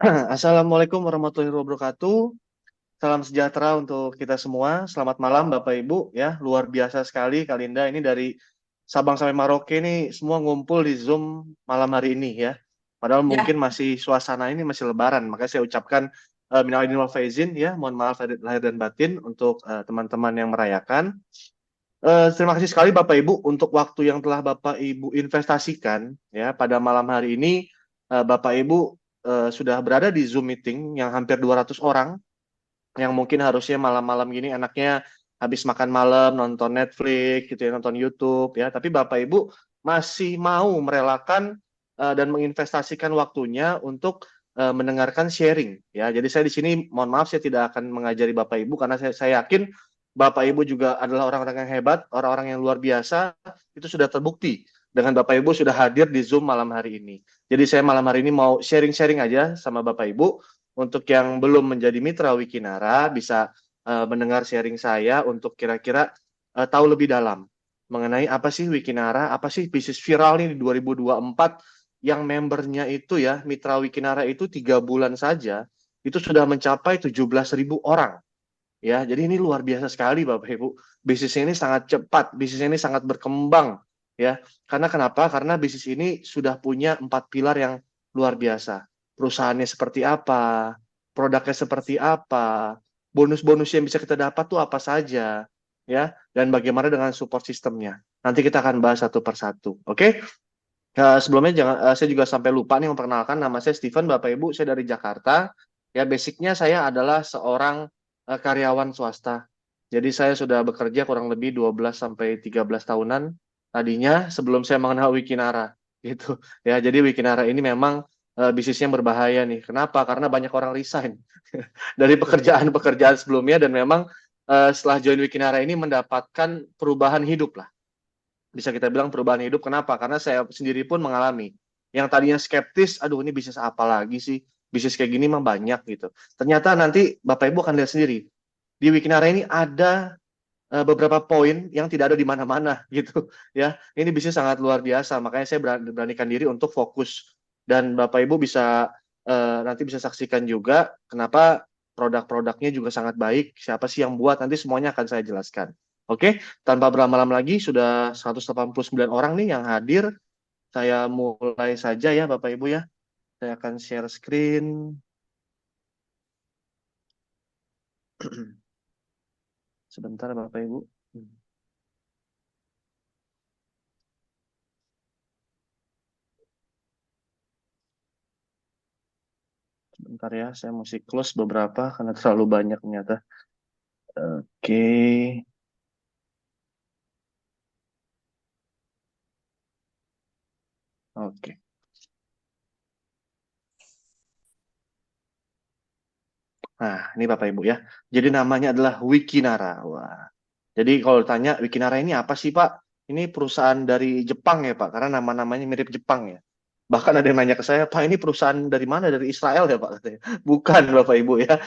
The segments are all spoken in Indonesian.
Assalamualaikum warahmatullahi wabarakatuh. Salam sejahtera untuk kita semua. Selamat malam Bapak Ibu ya. Luar biasa sekali Kalinda ini dari Sabang sampai Merauke ini semua ngumpul di Zoom malam hari ini ya. Padahal Ya, mungkin masih suasana ini masih lebaran. Makanya saya ucapkan minal aidin wal faizin ya. Mohon maaf lahir dan batin untuk teman-teman yang merayakan. Terima kasih sekali Bapak Ibu untuk waktu yang telah Bapak Ibu investasikan ya pada malam hari ini. Bapak Ibu sudah berada di Zoom meeting yang hampir 200 orang yang mungkin harusnya malam-malam gini anaknya habis makan malam nonton Netflix gitu ya, nonton YouTube ya, tapi Bapak Ibu masih mau merelakan dan menginvestasikan waktunya untuk mendengarkan sharing ya. Jadi saya di sini mohon maaf saya tidak akan mengajari Bapak Ibu karena saya yakin Bapak Ibu juga adalah orang-orang yang hebat, orang-orang yang luar biasa, itu sudah terbukti dengan Bapak Ibu sudah hadir di Zoom malam hari ini. Jadi saya malam hari ini mau sharing-sharing aja sama Bapak Ibu. Untuk yang belum menjadi mitra Wikinara bisa mendengar sharing saya untuk kira-kira tahu lebih dalam mengenai apa sih Wikinara, apa sih bisnis viral nih di 2024 yang membernya itu ya, mitra Wikinara itu 3 bulan saja itu sudah mencapai 17.000 orang ya. Jadi ini luar biasa sekali Bapak Ibu. Bisnis ini sangat cepat, bisnis ini sangat berkembang ya. Karena kenapa? Karena bisnis ini sudah punya 4 pilar yang luar biasa. Perusahaannya seperti apa, produknya seperti apa, bonus-bonus yang bisa kita dapat tuh apa saja ya, dan bagaimana dengan support sistemnya. Nanti kita akan bahas satu persatu. Oke? Sebelumnya saya juga sampai lupa nih memperkenalkan, nama saya Steven, Bapak Ibu, saya dari Jakarta. Ya, basicnya saya adalah seorang karyawan swasta. Jadi saya sudah bekerja kurang lebih 12 sampai 13 tahunan tadinya sebelum saya mengenal Wikinara gitu. Ya, jadi Wikinara ini memang bisnisnya berbahaya nih. Kenapa? Karena banyak orang resign dari pekerjaan-pekerjaan sebelumnya dan memang setelah join Wikinara ini mendapatkan perubahan hidup lah, bisa kita bilang perubahan hidup. Kenapa? Karena saya sendiri pun mengalami. Yang tadinya skeptis, aduh ini bisnis apa lagi sih? Bisnis kayak gini mah banyak gitu. Ternyata nanti Bapak Ibu akan lihat sendiri. Di Wikinara ini ada beberapa poin yang tidak ada di mana-mana gitu ya. Ini bisnis sangat luar biasa. Makanya saya beranikan diri untuk fokus. Dan Bapak Ibu bisa nanti bisa saksikan juga kenapa produk-produknya juga sangat baik. Siapa sih yang buat? Nanti semuanya akan saya jelaskan. Oke, tanpa berlama-lama lagi sudah 189 orang nih yang hadir. Saya mulai saja ya Bapak Ibu ya. Saya akan share screen. Sebentar Bapak Ibu. Sebentar ya, saya mesti close beberapa karena terlalu banyak ternyata. Oke. Oke. Nah, ini Bapak Ibu ya. Jadi namanya adalah Wikinara. Wah. Jadi kalau tanya Wikinara ini apa sih Pak? Ini perusahaan dari Jepang ya Pak, karena nama-namanya mirip Jepang ya. Bahkan ada yang nanya ke saya, Pak ini perusahaan dari mana? Dari Israel ya Pak? Katanya. Bukan Bapak Ibu ya.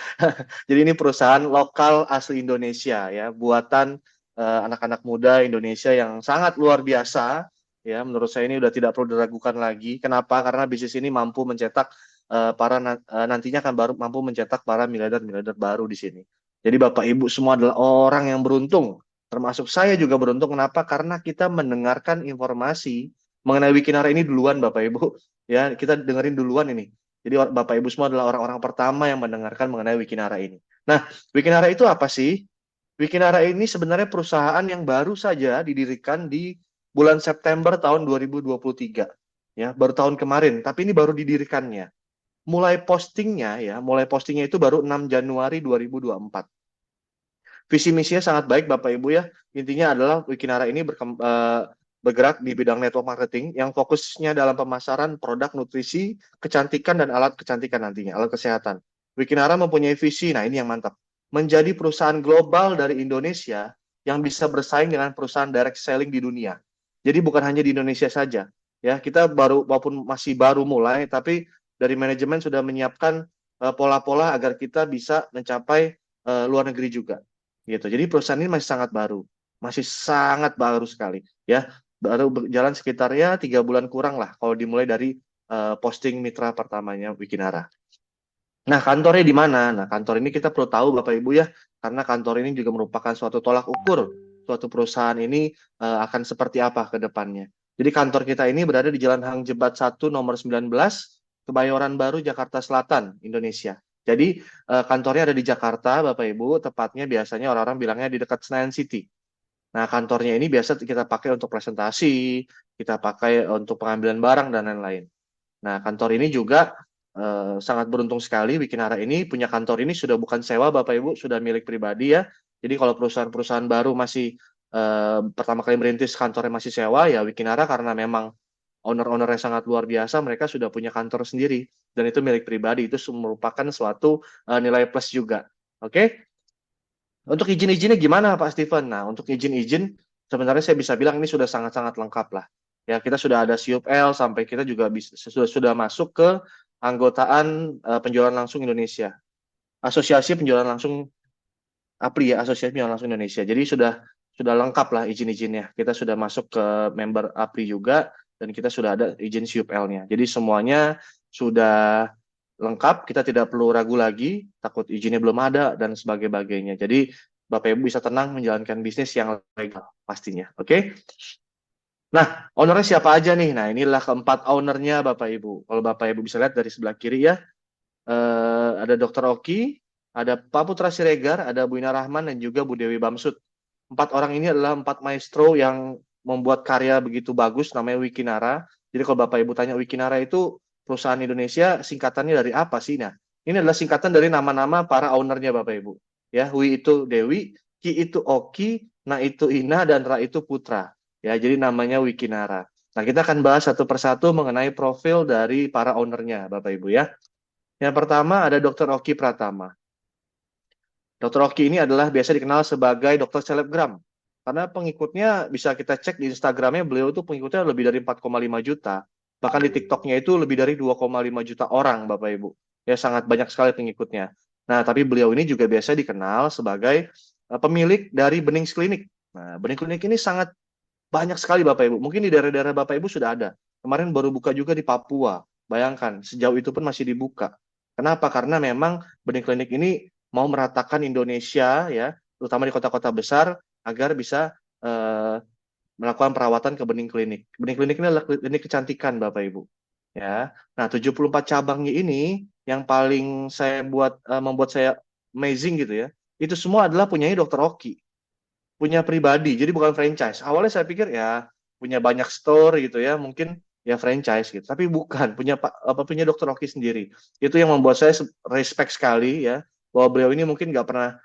Jadi ini perusahaan lokal asli Indonesia ya, buatan anak-anak muda Indonesia yang sangat luar biasa. Ya, menurut saya ini udah tidak perlu diragukan lagi. Kenapa? Karena bisnis ini mampu mencetak nantinya akan baru mampu mencetak para miliarder-miliarder baru di sini. Jadi Bapak Ibu semua adalah orang yang beruntung, termasuk saya juga beruntung. Kenapa? Karena kita mendengarkan informasi mengenai Wikinara ini duluan Bapak Ibu. Ya, kita dengerin duluan ini. Jadi Bapak Ibu semua adalah orang-orang pertama yang mendengarkan mengenai Wikinara ini. Nah, Wikinara itu apa sih? Wikinara ini sebenarnya perusahaan yang baru saja didirikan di bulan September tahun 2023. Ya, baru tahun kemarin, tapi ini baru didirikannya. Mulai postingnya itu baru 6 Januari 2024. Visi misinya sangat baik Bapak Ibu ya. Intinya adalah Wikinara ini bergerak di bidang network marketing yang fokusnya dalam pemasaran produk nutrisi, kecantikan dan alat kecantikan nantinya, alat kesehatan. Wikinara mempunyai visi, nah ini yang mantap, menjadi perusahaan global dari Indonesia yang bisa bersaing dengan perusahaan direct selling di dunia. Jadi bukan hanya di Indonesia saja. Ya, kita baru walaupun masih baru mulai, tapi dari manajemen sudah menyiapkan pola-pola agar kita bisa mencapai luar negeri juga gitu. Jadi perusahaan ini masih sangat baru sekali ya. Baru berjalan sekitar ya 3 bulan kurang lah kalau dimulai dari posting mitra pertamanya Wikinara. Nah, kantornya di mana? Nah, kantor ini kita perlu tahu Bapak Ibu ya, karena kantor ini juga merupakan suatu tolak ukur suatu perusahaan ini akan seperti apa ke depannya. Jadi kantor kita ini berada di Jalan Hang Jebat 1 nomor 19, Kebayoran Baru, Jakarta Selatan, Indonesia. Jadi kantornya ada di Jakarta, Bapak Ibu, tepatnya biasanya orang-orang bilangnya di dekat Senayan City. Nah, kantornya ini biasa kita pakai untuk presentasi, kita pakai untuk pengambilan barang dan lain-lain. Nah, kantor ini juga sangat beruntung sekali Wikinara ini punya kantor ini sudah bukan sewa Bapak Ibu, sudah milik pribadi ya. Jadi kalau perusahaan-perusahaan baru masih pertama kali merintis kantornya masih sewa ya Wikinara karena memang owner-ownernya sangat luar biasa, mereka sudah punya kantor sendiri dan itu milik pribadi, itu merupakan suatu nilai plus juga. Oke? Untuk izin-izinnya gimana Pak Steven? Nah, untuk izin-izin sebenarnya saya bisa bilang ini sudah sangat-sangat lengkap lah. Ya, kita sudah ada SIUP-L sampai kita juga sudah masuk ke anggotaan penjualan langsung Indonesia. Asosiasi penjualan langsung APRI ya, Asosiasi Penjualan Langsung Indonesia. Jadi sudah lengkap lah izin-izinnya. Kita sudah masuk ke member APRI juga dan kita sudah ada izin SIUP-L-nya. Jadi semuanya sudah lengkap, kita tidak perlu ragu lagi, takut izinnya belum ada dan sebagainya. Jadi Bapak Ibu bisa tenang menjalankan bisnis yang legal pastinya. Oke? Nah, ownernya siapa aja nih? Nah, inilah keempat ownernya Bapak Ibu. Kalau Bapak Ibu bisa lihat dari sebelah kiri ya, ada Dr. Oki, ada Pak Putra Siregar, ada Bu Ina Rahman, dan juga Bu Dewi Bamsud. Empat orang ini adalah empat maestro yang membuat karya begitu bagus, namanya Wikinara. Jadi kalau Bapak Ibu tanya Wikinara itu perusahaan Indonesia, singkatannya dari apa sih? Nah, ini adalah singkatan dari nama-nama para ownernya Bapak Ibu. Ya, Wi itu Dewi, Ki itu Oki, Na itu Ina, dan Ra itu Putra. Ya, jadi namanya Wikinara. Nah, kita akan bahas satu persatu mengenai profil dari para ownernya, Bapak Ibu ya. Yang pertama ada Dr. Oki Pratama. Dr. Oki ini adalah biasa dikenal sebagai dokter selebgram. Karena pengikutnya bisa kita cek di Instagramnya, beliau itu pengikutnya lebih dari 4,5 juta. Bahkan di TikToknya itu lebih dari 2,5 juta orang, Bapak Ibu. Ya, sangat banyak sekali pengikutnya. Nah, tapi beliau ini juga biasa dikenal sebagai pemilik dari Benings Klinik. Nah, Benings Klinik ini sangat banyak sekali Bapak Ibu. Mungkin di daerah-daerah Bapak Ibu sudah ada. Kemarin baru buka juga di Papua. Bayangkan, sejauh itu pun masih dibuka. Kenapa? Karena memang benih klinik ini mau meratakan Indonesia ya, terutama di kota-kota besar agar bisa melakukan perawatan ke benih klinik. Benih klinik ini adalah klinik kecantikan Bapak Ibu. Ya. Nah, 74 cabangnya ini yang paling saya membuat saya amazing gitu ya. Itu semua adalah punyanya Dokter Oki, punya pribadi, jadi bukan franchise. Awalnya saya pikir ya punya banyak store gitu ya, mungkin ya franchise gitu. Tapi bukan, punya Dokter Oki sendiri. Itu yang membuat saya respect sekali ya, bahwa beliau ini mungkin nggak pernah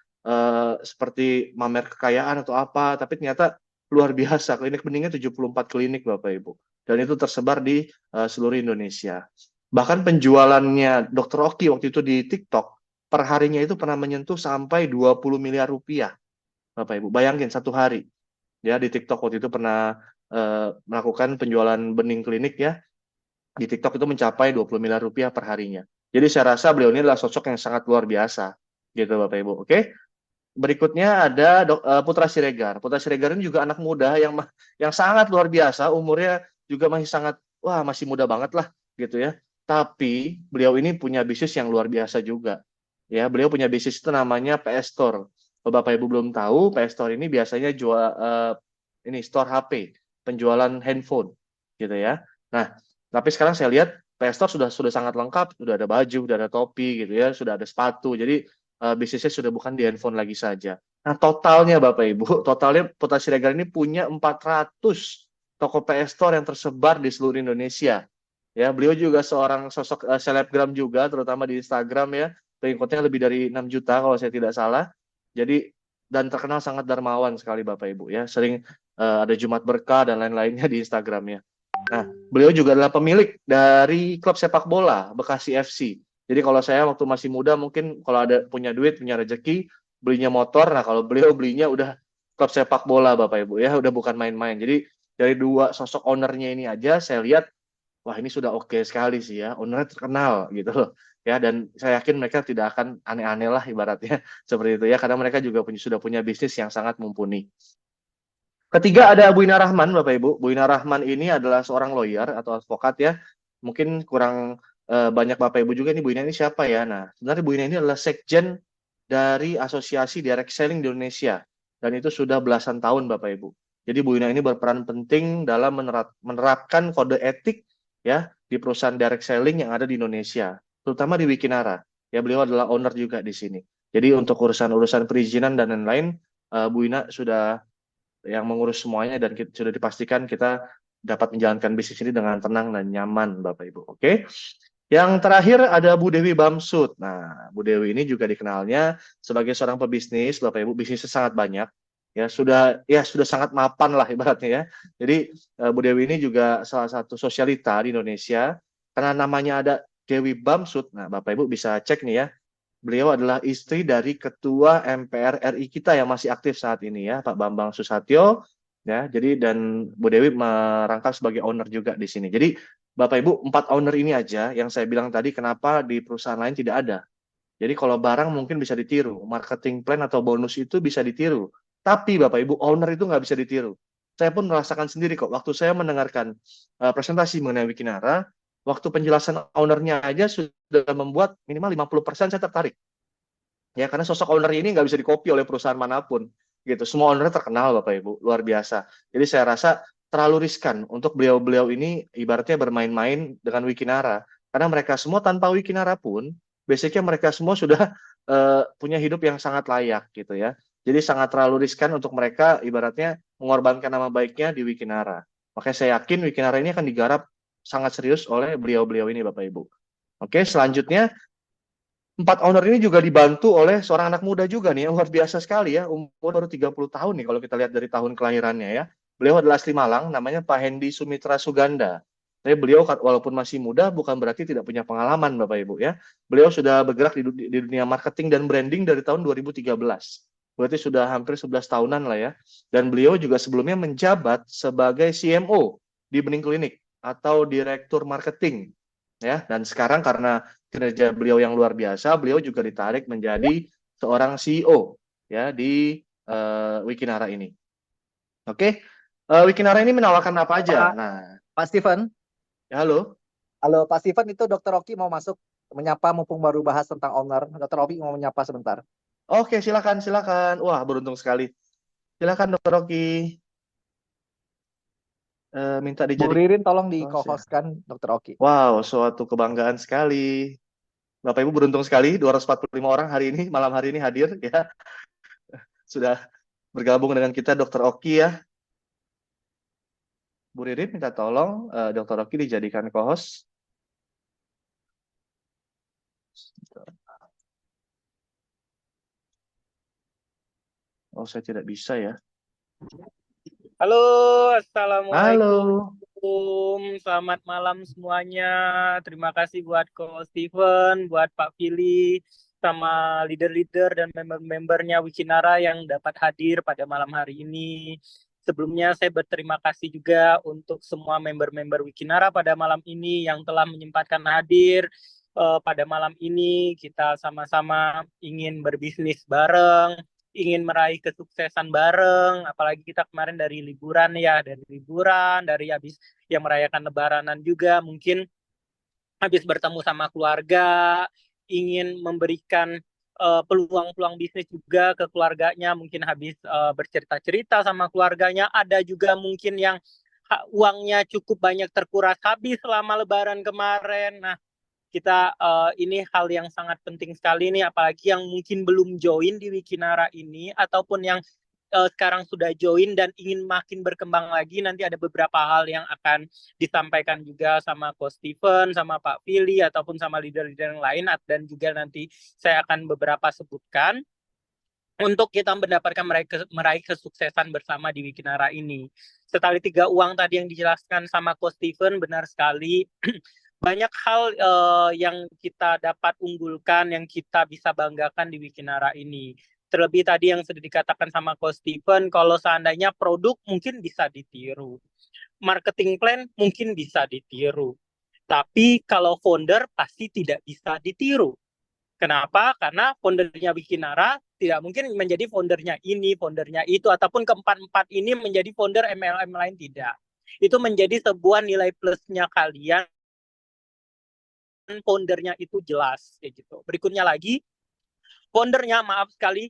seperti mamer kekayaan atau apa, tapi ternyata luar biasa. Klinik beningnya 74 klinik Bapak Ibu. Dan itu tersebar di seluruh Indonesia. Bahkan penjualannya Dokter Oki waktu itu di TikTok per harinya itu pernah menyentuh sampai 20 miliar rupiah. Bapak Ibu. Bayangin satu hari ya di TikTok waktu itu pernah melakukan penjualan bening klinik ya di TikTok itu mencapai 20 miliar rupiah per harinya. Jadi saya rasa beliau ini adalah sosok yang sangat luar biasa gitu Bapak Ibu. Oke. Berikutnya ada Putra Siregar. Putra Siregar ini juga anak muda yang sangat luar biasa, umurnya juga masih sangat masih muda banget lah gitu ya. Tapi beliau ini punya bisnis yang luar biasa juga. Ya, beliau punya bisnis itu namanya PS Store. Kalau Bapak Ibu belum tahu, PS Store ini biasanya jual ini store HP, penjualan handphone gitu ya. Nah, tapi sekarang saya lihat PS Store sudah sangat lengkap, sudah ada baju, sudah ada topi gitu ya, sudah ada sepatu. Jadi bisnisnya sudah bukan di handphone lagi saja. Nah, totalnya Bapak Ibu, totalnya Putra Siregar ini punya 400 toko PS Store yang tersebar di seluruh Indonesia. Ya, beliau juga seorang sosok selebgram juga, terutama di Instagram ya. Pengikutnya lebih dari 6 juta kalau saya tidak salah. Jadi dan terkenal sangat dermawan sekali Bapak Ibu ya. Sering ada Jumat Berkah dan lain-lainnya di Instagramnya. Nah, beliau juga adalah pemilik dari klub sepak bola Bekasi FC. Jadi kalau saya waktu masih muda mungkin kalau ada punya duit, punya rezeki, belinya motor. Nah, kalau beliau belinya udah klub sepak bola Bapak Ibu ya, udah bukan main-main. Jadi dari dua sosok ownernya ini aja saya lihat wah ini sudah oke sekali sih ya, ownernya terkenal gitu loh. Ya, dan saya yakin mereka tidak akan aneh-aneh lah ibaratnya seperti itu ya, karena mereka juga sudah punya bisnis yang sangat mumpuni. Ketiga ada Bu Ina Rahman, Bapak Ibu. Bu Ina Rahman ini adalah seorang lawyer atau advokat ya. Mungkin kurang banyak Bapak Ibu juga nih, Bu Ina ini siapa ya? Nah, sebenarnya Bu Ina ini adalah sekjen dari Asosiasi Direct Selling di Indonesia. Dan itu sudah belasan tahun Bapak Ibu. Jadi Bu Ina ini berperan penting dalam menerapkan kode etik ya di perusahaan direct selling yang ada di Indonesia, terutama di Wikinara. Ya, beliau adalah owner juga di sini. Jadi untuk urusan-urusan perizinan dan lain-lain, Bu Ina sudah yang mengurus semuanya dan sudah dipastikan kita dapat menjalankan bisnis ini dengan tenang dan nyaman, Bapak Ibu. Oke. Yang terakhir ada Bu Dewi Bamsud. Nah, Bu Dewi ini juga dikenalnya sebagai seorang pebisnis, Bapak Ibu, bisnisnya sangat banyak. Ya sudah sangat mapan lah ibaratnya ya. Jadi Bu Dewi ini juga salah satu sosialita di Indonesia karena namanya ada Dewi Bamsud. Nah, Bapak Ibu bisa cek nih ya. Beliau adalah istri dari Ketua MPR RI kita yang masih aktif saat ini ya, Pak Bambang Susatyo. Ya, jadi dan Bu Dewi merangkap sebagai owner juga di sini. Jadi Bapak Ibu, 4 owner ini aja yang saya bilang tadi kenapa di perusahaan lain tidak ada. Jadi kalau barang mungkin bisa ditiru, marketing plan atau bonus itu bisa ditiru. Tapi Bapak Ibu, owner itu nggak bisa ditiru. Saya pun merasakan sendiri kok, waktu saya mendengarkan presentasi mengenai Wikinara, waktu penjelasan ownernya aja sudah membuat minimal 50% saya tertarik. Ya, karena sosok owner ini nggak bisa di-copy oleh perusahaan manapun. Gitu. Semua ownernya terkenal Bapak Ibu, luar biasa. Jadi saya rasa terlalu riskan untuk beliau-beliau ini ibaratnya bermain-main dengan Wikinara. Karena mereka semua tanpa Wikinara pun, basicnya mereka semua sudah punya hidup yang sangat layak gitu ya. Jadi sangat terlalu riskan untuk mereka ibaratnya mengorbankan nama baiknya di Wikinara. Makanya saya yakin Wikinara ini akan digarap sangat serius oleh beliau-beliau ini Bapak Ibu. Oke, selanjutnya 4 owner ini juga dibantu oleh seorang anak muda juga nih, yang luar biasa sekali ya, umur baru 30 tahun nih kalau kita lihat dari tahun kelahirannya ya. Beliau adalah asli Malang, namanya Pak Hendi Sumitra Suganda. Tapi beliau walaupun masih muda, bukan berarti tidak punya pengalaman Bapak Ibu ya. Beliau sudah bergerak di dunia marketing dan branding dari tahun 2013. Berarti sudah hampir 11 tahunan lah ya. Dan beliau juga sebelumnya menjabat sebagai CMO di Bening Klinik atau Direktur Marketing. Ya, dan sekarang karena kinerja beliau yang luar biasa, beliau juga ditarik menjadi seorang CEO ya di Wikinara ini. Oke, Wikinara ini menawarkan apa aja? Pak, Nah, Pak Steven. ya halo. Halo Pak Steven, itu Dokter Oki mau masuk menyapa mumpung baru bahas tentang owner. Dokter Oki mau menyapa sebentar. Oke, silakan, silakan. Wah, beruntung sekali. Silakan, Dokter Rocky. Minta Bu dijadikan Ririn tolong di host ya. co-hostkan Dokter Oki. Wow, suatu kebanggaan sekali. Bapak Ibu beruntung sekali, 245 orang hari ini, malam hari ini hadir ya. Sudah bergabung dengan kita Dokter Oki ya. Bu Ririn minta tolong Dokter Oki dijadikan co-host. Oh, saya tidak bisa ya. Halo, Halo. Assalamualaikum. Selamat malam semuanya. Terima kasih buat Ko Steven, buat Pak Fili, sama leader-leader dan member-membernya Wikinara yang dapat hadir pada malam hari ini. Sebelumnya saya berterima kasih juga untuk semua member-member Wikinara pada malam ini yang telah menyempatkan hadir. Pada malam ini kita sama-sama ingin berbisnis bareng, ingin meraih kesuksesan bareng, apalagi kita kemarin dari liburan ya, dari habis yang merayakan Lebaranan juga, mungkin habis bertemu sama keluarga, ingin memberikan peluang-peluang bisnis juga ke keluarganya, mungkin habis bercerita-cerita sama keluarganya, ada juga mungkin yang uangnya cukup banyak terkuras habis selama Lebaran kemarin. Nah, kita ini hal yang sangat penting sekali nih, apalagi yang mungkin belum join di Wikinara ini ataupun yang sekarang sudah join dan ingin makin berkembang lagi. Nanti ada beberapa hal yang akan disampaikan juga sama Coach Steven, sama Pak Fili ataupun sama leader-leader yang lain, dan juga nanti saya akan beberapa sebutkan untuk kita mendapatkan meraih kesuksesan bersama di Wikinara ini. Setali 3 uang tadi yang dijelaskan sama Coach Steven benar sekali. Banyak hal yang kita dapat unggulkan, yang kita bisa banggakan di Wikinara ini. Terlebih tadi yang sudah dikatakan sama Coach Steven, kalau seandainya produk mungkin bisa ditiru. Marketing plan mungkin bisa ditiru. Tapi kalau founder pasti tidak bisa ditiru. Kenapa? Karena foundernya Wikinara tidak mungkin menjadi foundernya ini, foundernya itu, ataupun keempat-empat ini menjadi founder MLM lain, tidak. Itu menjadi sebuah nilai plusnya kalian foundernya itu jelas kayak gitu. Berikutnya lagi, foundernya maaf sekali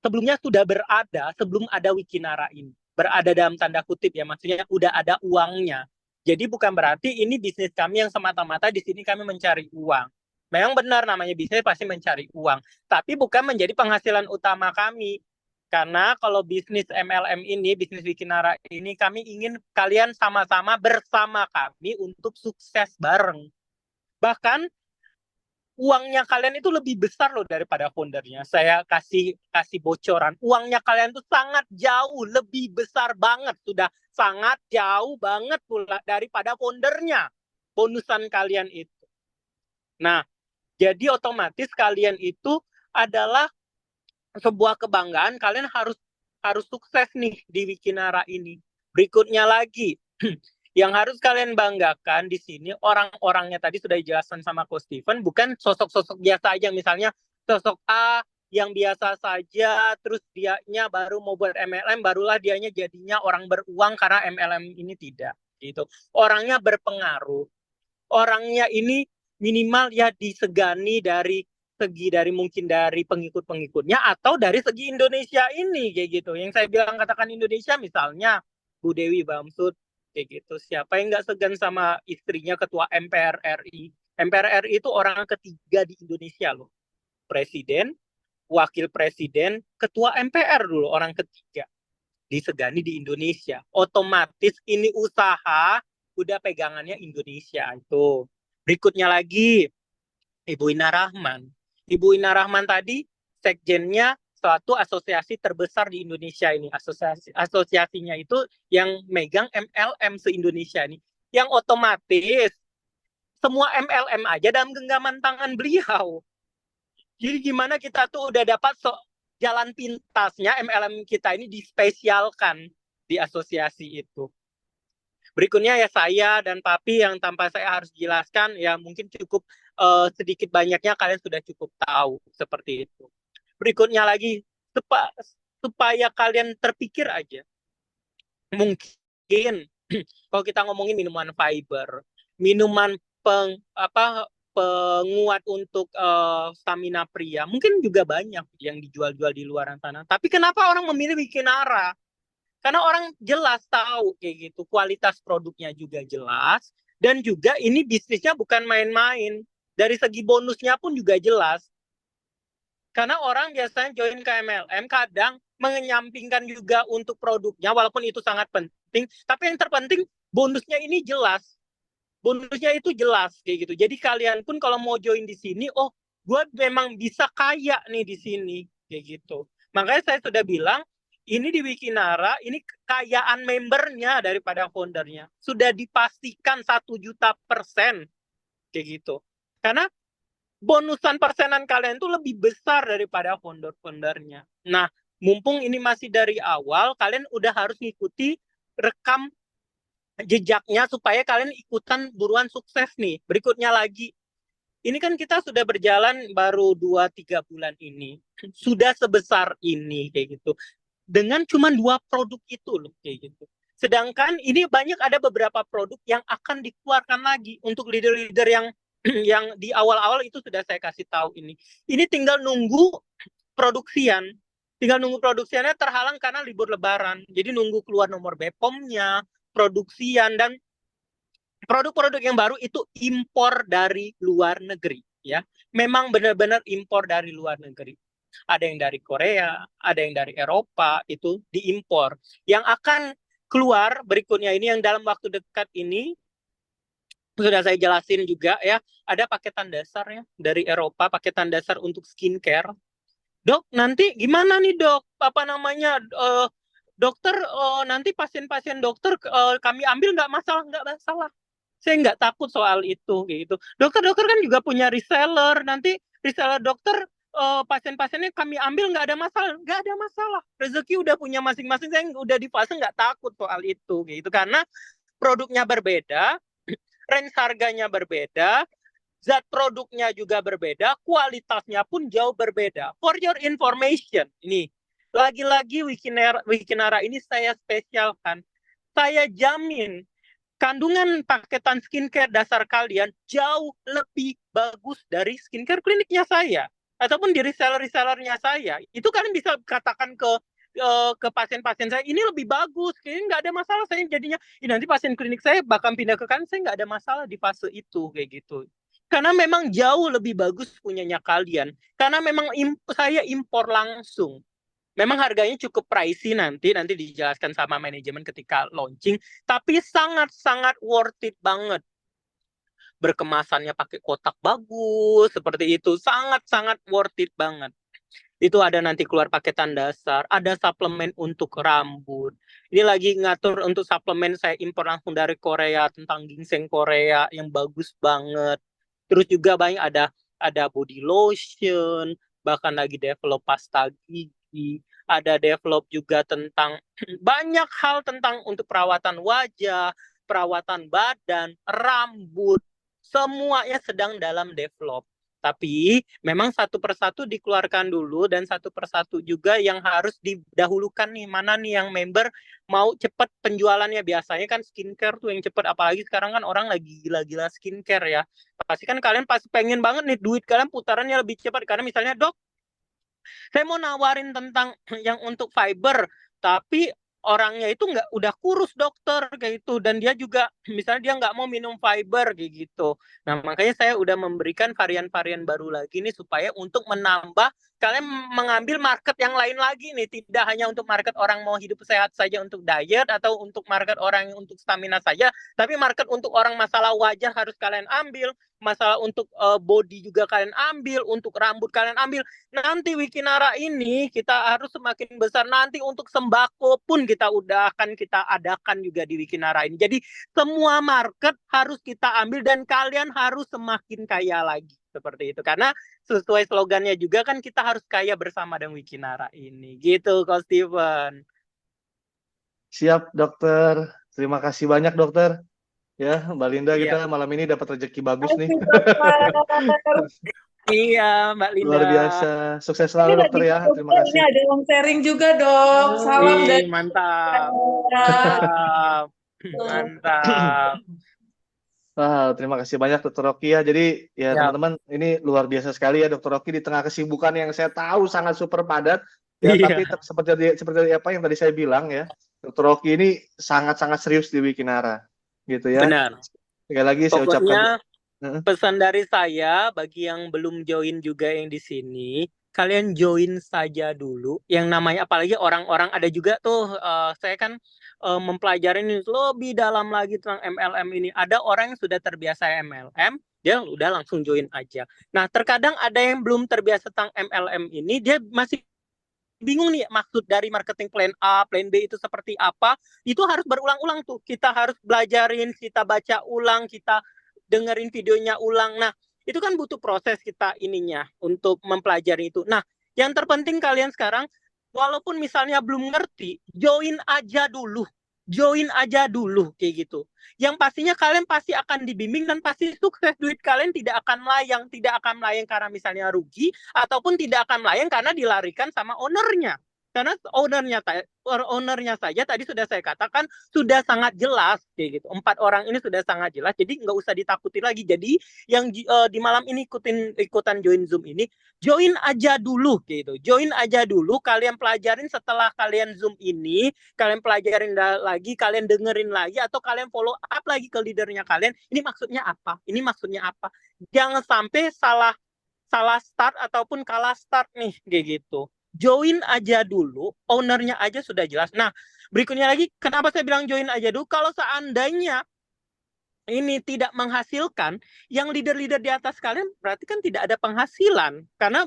sebelumnya sudah berada sebelum ada Wikinara ini. Berada dalam tanda kutip ya, maksudnya udah ada uangnya. Jadi bukan berarti ini bisnis kami yang semata-mata di sini kami mencari uang. Memang benar namanya bisnis pasti mencari uang, tapi bukan menjadi penghasilan utama kami. Karena kalau bisnis MLM ini, bisnis Wikinara ini, kami ingin kalian sama-sama bersama kami untuk sukses bareng. Bahkan uangnya kalian itu lebih besar loh daripada foundernya. Saya kasih bocoran. Uangnya kalian itu sangat jauh, lebih besar banget. Sudah sangat jauh banget pula daripada foundernya. Bonusan kalian itu. Nah, jadi otomatis kalian itu adalah sebuah kebanggaan, kalian harus sukses nih di Wikinara ini. Berikutnya lagi, yang harus kalian banggakan di sini orang-orangnya tadi sudah dijelaskan sama Coach Steven, bukan sosok-sosok biasa aja, misalnya sosok A yang biasa saja, terus dianya baru mau buat MLM, barulah dianya jadinya orang beruang karena MLM ini tidak. Gitu. Orangnya berpengaruh, orangnya ini minimal ya disegani dari mungkin dari pengikut-pengikutnya atau dari segi Indonesia ini kayak gitu. Yang saya bilang katakan Indonesia misalnya Bu Dewi Bamsud kayak gitu. Siapa yang nggak segan sama istrinya ketua MPR RI? MPR RI itu orang ketiga di Indonesia loh. Presiden, wakil presiden, ketua MPR dulu orang ketiga. Disegani di Indonesia. Otomatis ini usaha udah pegangannya Indonesia itu. Berikutnya lagi Ibu Ina Rahman. Ibu Ina Rahman tadi sekjennya suatu asosiasi terbesar di Indonesia ini. Asosiasinya itu yang megang MLM se-Indonesia ini. Yang otomatis semua MLM aja dalam genggaman tangan beliau. Jadi gimana kita tuh udah dapat jalan pintasnya MLM kita ini dispesialkan di asosiasi itu. Berikutnya ya saya dan Papi yang tanpa saya harus jelaskan ya mungkin cukup sedikit banyaknya kalian sudah cukup tahu seperti itu. Berikutnya lagi supaya kalian terpikir aja. Mungkin kalau kita ngomongin minuman fiber, minuman penguat untuk stamina pria, mungkin juga banyak yang dijual-jual di luar sana. Tapi kenapa orang memilih Wikinara? Karena orang jelas tahu kayak gitu, kualitas produknya juga jelas, dan juga ini bisnisnya bukan main-main. Dari segi bonusnya pun juga jelas. Karena orang biasanya join ke MLM kadang menyampingkan juga untuk produknya, walaupun itu sangat penting. Tapi yang terpenting bonusnya ini jelas. Bonusnya itu jelas kayak gitu. Jadi kalian pun kalau mau join di sini, oh gue memang bisa kaya nih di sini kayak gitu. Makanya saya sudah bilang, ini di Wikinara, ini kekayaan membernya daripada foundernya. Sudah dipastikan 1.000.000% kayak gitu. Karena bonusan persenan kalian itu lebih besar daripada founder-foundernya. Nah, mumpung ini masih dari awal, kalian udah harus ngikuti rekam jejaknya supaya kalian ikutan buruan sukses nih. Berikutnya lagi, ini kan kita sudah berjalan baru 2-3 bulan ini. Sudah sebesar ini kayak gitu. Dengan cuma 2 produk itu loh kayak gitu. Sedangkan ini banyak ada beberapa produk yang akan dikeluarkan lagi untuk leader-leader yang di awal-awal itu sudah saya kasih tahu ini. Ini tinggal nunggu produksian. Tinggal nunggu produksiannya terhalang karena libur lebaran. Jadi nunggu keluar nomor BPOM-nya, produksian, dan produk-produk yang baru itu impor dari luar negeri ya. Memang benar-benar impor dari luar negeri. Ada yang dari Korea, ada yang dari Eropa, itu diimpor. Yang akan keluar berikutnya ini yang dalam waktu dekat ini, sudah saya jelasin juga ya, ada paketan dasar ya dari Eropa, paketan dasar untuk skincare. Dok, nanti gimana nih dok? Apa namanya, dokter, nanti pasien-pasien dokter kami ambil nggak masalah, nggak masalah. Saya nggak takut soal itu, gitu. Dokter-dokter kan juga punya reseller, nanti reseller dokter pasien-pasiennya kami ambil nggak ada masalah, rezeki udah punya masing-masing, saya udah di fase nggak takut soal itu gitu, karena produknya berbeda, range harganya berbeda, zat produknya juga berbeda, kualitasnya pun jauh berbeda. For your information, ini lagi-lagi Wikinara ini saya spesialkan, saya jamin kandungan paketan skincare dasar kalian jauh lebih bagus dari skincare kliniknya saya ataupun di reseller-resellernya saya. Itu kalian bisa katakan ke pasien-pasien saya, ini lebih bagus, kayaknya nggak ada masalah. Saya jadinya, nanti pasien klinik saya bakal pindah ke kalian, saya nggak ada masalah di fase itu, kayak gitu. Karena memang jauh lebih bagus punyanya kalian. Karena memang saya impor langsung. Memang harganya cukup pricey nanti dijelaskan sama manajemen ketika launching, tapi sangat-sangat worth it banget. Berkemasannya pakai kotak bagus, seperti itu. Sangat-sangat worth it banget. Itu ada nanti keluar paketan dasar, ada suplemen untuk rambut. Ini lagi ngatur untuk suplemen saya impor langsung dari Korea, tentang ginseng Korea yang bagus banget. Terus juga banyak ada body lotion, bahkan lagi develop pasta gigi, ada develop juga tentang banyak hal tentang untuk perawatan wajah, perawatan badan, rambut, semuanya sedang dalam develop. Tapi memang satu persatu dikeluarkan dulu dan satu persatu juga yang harus didahulukan nih. Mana nih yang member mau cepat penjualannya. Biasanya kan skincare tuh yang cepat. Apalagi sekarang kan orang lagi gila-gila skincare ya. Pasti kan kalian pasti pengen banget nih duit kalian putarannya lebih cepat. Karena misalnya, dok, saya mau nawarin tentang yang untuk fiber, tapi orangnya itu nggak udah kurus dokter kayak gitu, dan dia juga misalnya dia nggak mau minum fiber kayak gitu. Nah makanya saya udah memberikan varian-varian baru lagi nih supaya untuk menambah kalian mengambil market yang lain lagi nih, tidak hanya untuk market orang mau hidup sehat saja untuk diet atau untuk market orang yang untuk stamina saja, tapi market untuk orang masalah wajah harus kalian ambil, masalah untuk body juga kalian ambil, untuk rambut kalian ambil. Nanti Wikinara ini kita harus semakin besar. Nanti untuk sembako pun kita adakan juga di Wikinara ini. Jadi semua market harus kita ambil dan kalian harus semakin kaya lagi. Seperti itu. Karena sesuai slogannya juga kan kita harus kaya bersama dengan Wikinara ini. Gitu, Coach Steven. Siap, dokter. Terima kasih banyak, dokter. Ya, Mbak Linda, kita malam ini dapat rezeki bagus nih. Iya, Mbak Linda. Luar biasa. Sukses selalu, dokter ya. Terima kasih. Ini ada yang sharing juga, dok. Salam dari mantap. Mantap. Wah, terima kasih banyak Dr. Rocky ya. Jadi ya teman-teman, ini luar biasa sekali ya Dr. Rocky di tengah kesibukan yang saya tahu sangat super padat. Ya, tapi seperti apa yang tadi saya bilang ya, Dr. Rocky ini sangat-sangat serius di Wikinara. Gitu ya. Benar. Sekali lagi saya ucapkan pesan dari saya bagi yang belum join juga yang di sini, kalian join saja dulu. Yang namanya apalagi orang-orang ada juga tuh saya kan mempelajari ini lebih dalam lagi tentang MLM ini. Ada orang yang sudah terbiasa MLM, dia udah langsung join aja. Nah, terkadang ada yang belum terbiasa tentang MLM ini, dia masih bingung nih maksud dari marketing plan A, plan B itu seperti apa. Itu harus berulang-ulang tuh. Kita harus belajarin, kita baca ulang, kita dengerin videonya ulang. Nah, itu kan butuh proses kita ininya untuk mempelajari itu. Nah, yang terpenting kalian sekarang, walaupun misalnya belum ngerti, join aja dulu. Join aja dulu, kayak gitu. Yang pastinya kalian pasti akan dibimbing dan pasti sukses. Duit kalian tidak akan melayang. Tidak akan melayang karena misalnya rugi, ataupun tidak akan melayang karena dilarikan sama ownernya. Karena ownernya saja tadi sudah saya katakan sudah sangat jelas kayak gitu. 4 orang ini sudah sangat jelas, jadi nggak usah ditakuti lagi. Jadi yang di malam ini ikutan join Zoom ini, join aja dulu kayak gitu. Join aja dulu, kalian pelajarin. Setelah kalian Zoom ini, kalian pelajarin lagi, kalian dengerin lagi, atau kalian follow up lagi ke leadernya kalian. Ini maksudnya apa? Ini maksudnya apa? Jangan sampai salah start ataupun kalah start nih kayak gitu. Join aja dulu, ownernya aja sudah jelas. Nah, berikutnya lagi, kenapa saya bilang join aja dulu? Kalau seandainya ini tidak menghasilkan, yang leader-leader di atas kalian berarti kan tidak ada penghasilan. Karena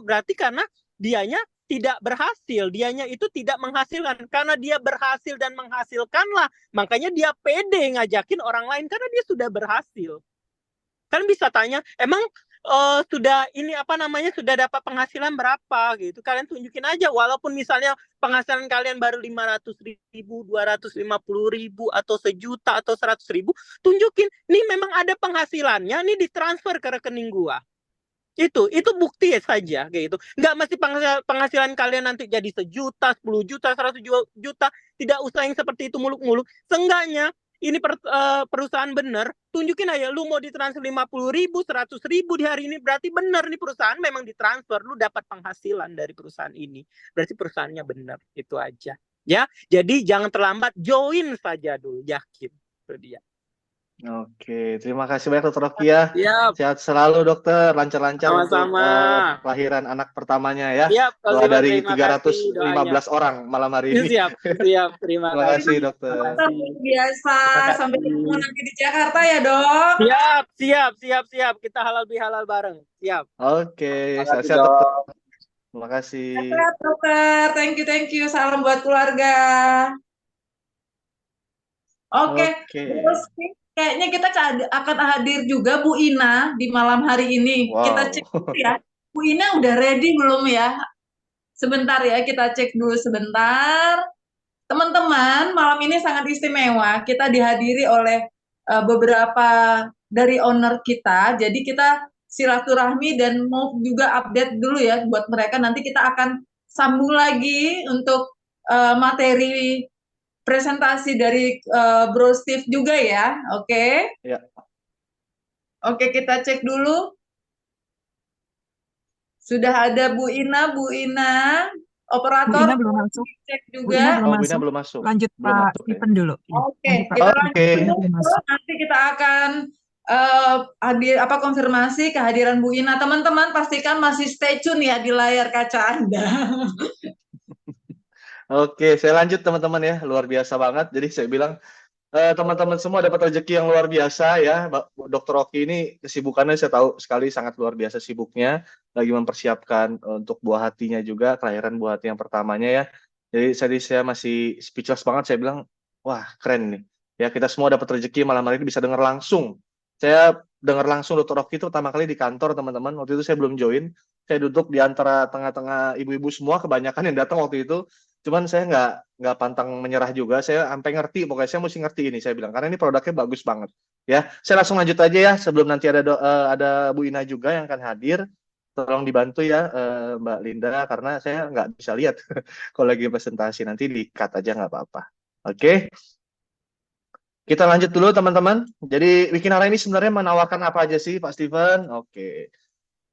dianya tidak berhasil, dianya itu tidak menghasilkan. Karena dia berhasil dan menghasilkanlah, makanya dia pede ngajakin orang lain karena dia sudah berhasil. Kalian bisa tanya, emang sudah sudah dapat penghasilan berapa gitu. Kalian tunjukin aja, walaupun misalnya penghasilan kalian baru 500.000, 250.000 atau 1 juta atau 100.000, tunjukin nih memang ada penghasilannya, nih ditransfer ke rekening gua. Itu bukti saja kayak gitu. Nggak mesti penghasilan kalian nanti jadi 1 juta, 10 juta, 100 juta, tidak usah yang seperti itu muluk-muluk. Seenggaknya ini perusahaan bener, tunjukin aja lu mau ditransfer 50.000, 100.000 di hari ini, berarti bener nih perusahaan memang ditransfer, lu dapat penghasilan dari perusahaan ini, berarti perusahaannya bener, itu aja ya. Jadi jangan terlambat, join saja dulu, yakin itu dia. Oke, terima kasih banyak Dokter Oki ya. Siap. Sehat selalu dokter, lancar-lancar untuk Sama-sama. kelahiran anak pertamanya ya. Siap, Pak Doa Steven, dari terima kasih 315 orang malam hari ini. Siap, terima Terima kasih dokter. Biasa. Terima Sampai kasih. ketemu nanti di Jakarta ya, Dok. Siap. Kita halal bihalal bareng. Siap. Oke, Terima kasih, sehat-sehat Dok. dokter. Terima kasih. Sehat, dokter. Thank you. Salam buat keluarga. Oke. Oke. Terus kayaknya kita akan hadir juga Bu Ina di malam hari ini. Wow. Kita cek dulu ya. Bu Ina udah ready belum ya? Sebentar ya, kita cek dulu sebentar. Teman-teman, malam ini sangat istimewa. Kita dihadiri oleh beberapa dari owner kita. Jadi kita silaturahmi dan mau juga update dulu ya buat mereka. Nanti kita akan sambung lagi untuk materi presentasi dari Bro Steve juga ya. Oke? Ya. Oke, kita cek dulu. Sudah ada Bu Ina, operator. Bu Ina belum masuk. Cek Bu Ina juga. belum Bina belum masuk. Lanjut Belum Pak masuk, ya. Stephen dulu. Oke, Lanjut, Pak. kita Oke. lanjut Belum dulu. masuk. Nanti kita akan konfirmasi kehadiran Bu Ina. Teman-teman pastikan masih stay tune ya di layar kaca Anda. Oke, saya lanjut teman-teman ya, luar biasa banget. Jadi saya bilang teman-teman semua dapat rezeki yang luar biasa ya. Dokter Oki ini kesibukannya saya tahu sekali sangat luar biasa sibuknya, lagi mempersiapkan untuk buah hatinya juga, kelahiran buah hati yang pertamanya ya. Jadi saya masih speechless banget, saya bilang, wah keren nih. Ya kita semua dapat rezeki malam hari ini bisa dengar langsung. Saya dengar langsung Dokter Oki itu pertama kali di kantor teman-teman. Waktu itu saya belum join, saya duduk di antara tengah-tengah ibu-ibu semua, kebanyakan yang datang waktu itu. Cuman saya nggak pantang menyerah juga, saya sampai ngerti, pokoknya saya mesti ngerti ini, saya bilang, karena ini produknya bagus banget. Ya, saya langsung lanjut aja ya, sebelum nanti ada Bu Ina juga yang akan hadir, tolong dibantu ya Mbak Linda, karena saya nggak bisa lihat kalau lagi presentasi, nanti di-cut aja nggak apa-apa. Oke, kita lanjut dulu teman-teman. Jadi Wikinara ini sebenarnya menawarkan apa aja sih Pak Steven? Oke,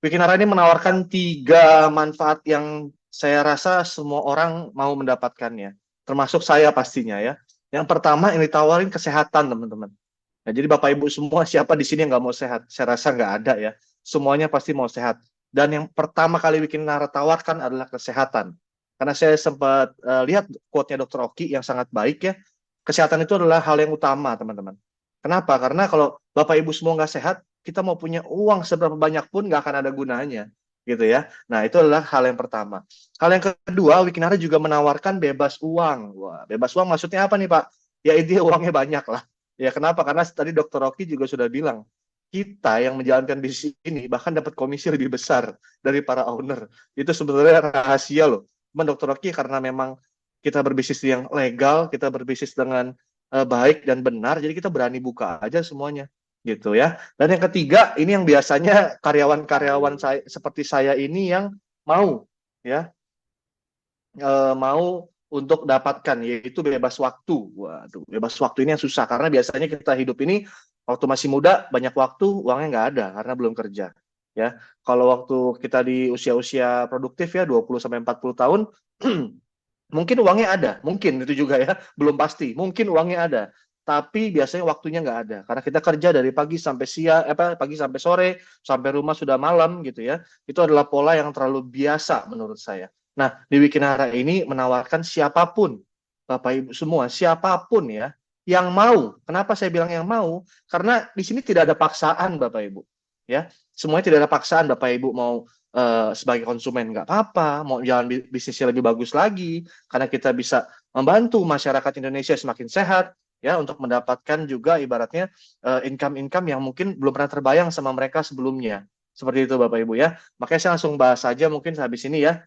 Wikinara ini menawarkan 3 manfaat yang saya rasa semua orang mau mendapatkannya, termasuk saya pastinya ya. Yang pertama yang ditawarin kesehatan teman-teman. Nah, jadi Bapak Ibu semua siapa di sini yang nggak mau sehat? Saya rasa nggak ada ya. Semuanya pasti mau sehat. Dan yang pertama kali Wikinara tawarkan adalah kesehatan. Karena saya sempat lihat quote-nya Dr. Oki yang sangat baik ya. Kesehatan itu adalah hal yang utama teman-teman. Kenapa? Karena kalau Bapak Ibu semua nggak sehat, kita mau punya uang seberapa banyak pun nggak akan ada gunanya. Gitu ya. Nah, itu adalah hal yang pertama. Hal yang kedua, Wikinara juga menawarkan bebas uang. Wah, bebas uang maksudnya apa nih, Pak? Ya intinya uangnya banyak lah. Ya kenapa? Karena tadi Dr. Oki juga sudah bilang, kita yang menjalankan bisnis ini bahkan dapat komisi lebih besar dari para owner. Itu sebenarnya rahasia loh. Cuman Dr. Oki karena memang kita berbisnis yang legal, kita berbisnis dengan baik dan benar, jadi kita berani buka aja semuanya. Gitu ya. Dan yang ketiga, ini yang biasanya karyawan-karyawan saya seperti saya ini yang mau ya mau untuk dapatkan, yaitu bebas waktu. Waduh, bebas waktu ini yang susah karena biasanya kita hidup ini waktu masih muda banyak waktu, uangnya nggak ada karena belum kerja ya. Kalau waktu kita di usia-usia produktif ya 20 sampai 40 tahun mungkin uangnya ada, mungkin itu juga ya, belum pasti. Mungkin uangnya ada, tapi biasanya waktunya nggak ada karena kita kerja dari pagi sampai siang, pagi sampai sore, sampai rumah sudah malam gitu ya. Itu adalah pola yang terlalu biasa menurut saya. Nah, di Wikinara ini menawarkan siapapun, Bapak Ibu semua, siapapun ya, yang mau. Kenapa saya bilang yang mau? Karena di sini tidak ada paksaan, Bapak Ibu. Ya, semuanya tidak ada paksaan. Bapak Ibu mau sebagai konsumen nggak apa-apa, mau jalan bisnisnya lebih bagus lagi, karena kita bisa membantu masyarakat Indonesia semakin sehat, ya, untuk mendapatkan juga ibaratnya income-income yang mungkin belum pernah terbayang sama mereka sebelumnya. Seperti itu Bapak Ibu ya. Makanya saya langsung bahas saja mungkin habis ini ya.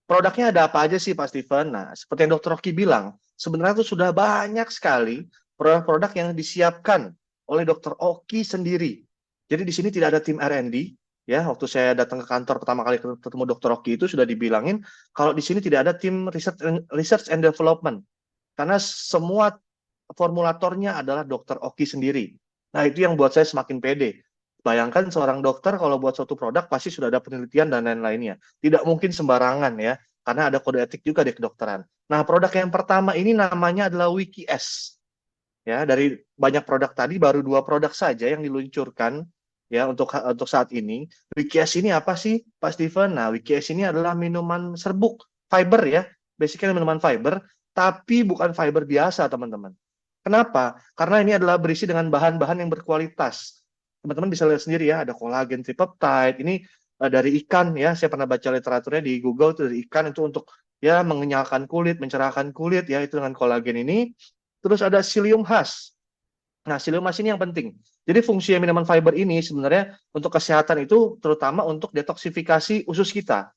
Produknya ada apa aja sih Pak Steven? Nah, seperti yang Dr. Oki bilang, sebenarnya itu sudah banyak sekali produk-produk yang disiapkan oleh Dr. Oki sendiri. Jadi di sini tidak ada tim R&D. Ya, waktu saya datang ke kantor pertama kali ketemu Dr. Oki itu sudah dibilangin kalau di sini tidak ada tim research and development. Karena semua formulatornya adalah Dokter Oki sendiri. Nah, itu yang buat saya semakin pede. Bayangkan seorang dokter kalau buat suatu produk pasti sudah ada penelitian dan lain-lainnya. Tidak mungkin sembarangan ya, karena ada kode etik juga di kedokteran. Nah, produk yang pertama ini namanya adalah WikiS. Ya, dari banyak produk tadi baru 2 produk saja yang diluncurkan ya untuk saat ini. WikiS ini apa sih, Pak Steven? Nah, WikiS ini adalah minuman serbuk fiber ya, basically minuman fiber, tapi bukan fiber biasa, teman-teman. Kenapa? Karena ini adalah berisi dengan bahan-bahan yang berkualitas. Teman-teman bisa lihat sendiri ya, ada kolagen tripeptide. Ini dari ikan ya, saya pernah baca literaturnya di Google, itu dari ikan, itu untuk ya mengenyalkan kulit, mencerahkan kulit ya, itu dengan kolagen ini. Terus ada psyllium husk. Nah, psyllium husk ini yang penting. Jadi fungsi minuman fiber ini sebenarnya untuk kesehatan itu terutama untuk detoksifikasi usus kita.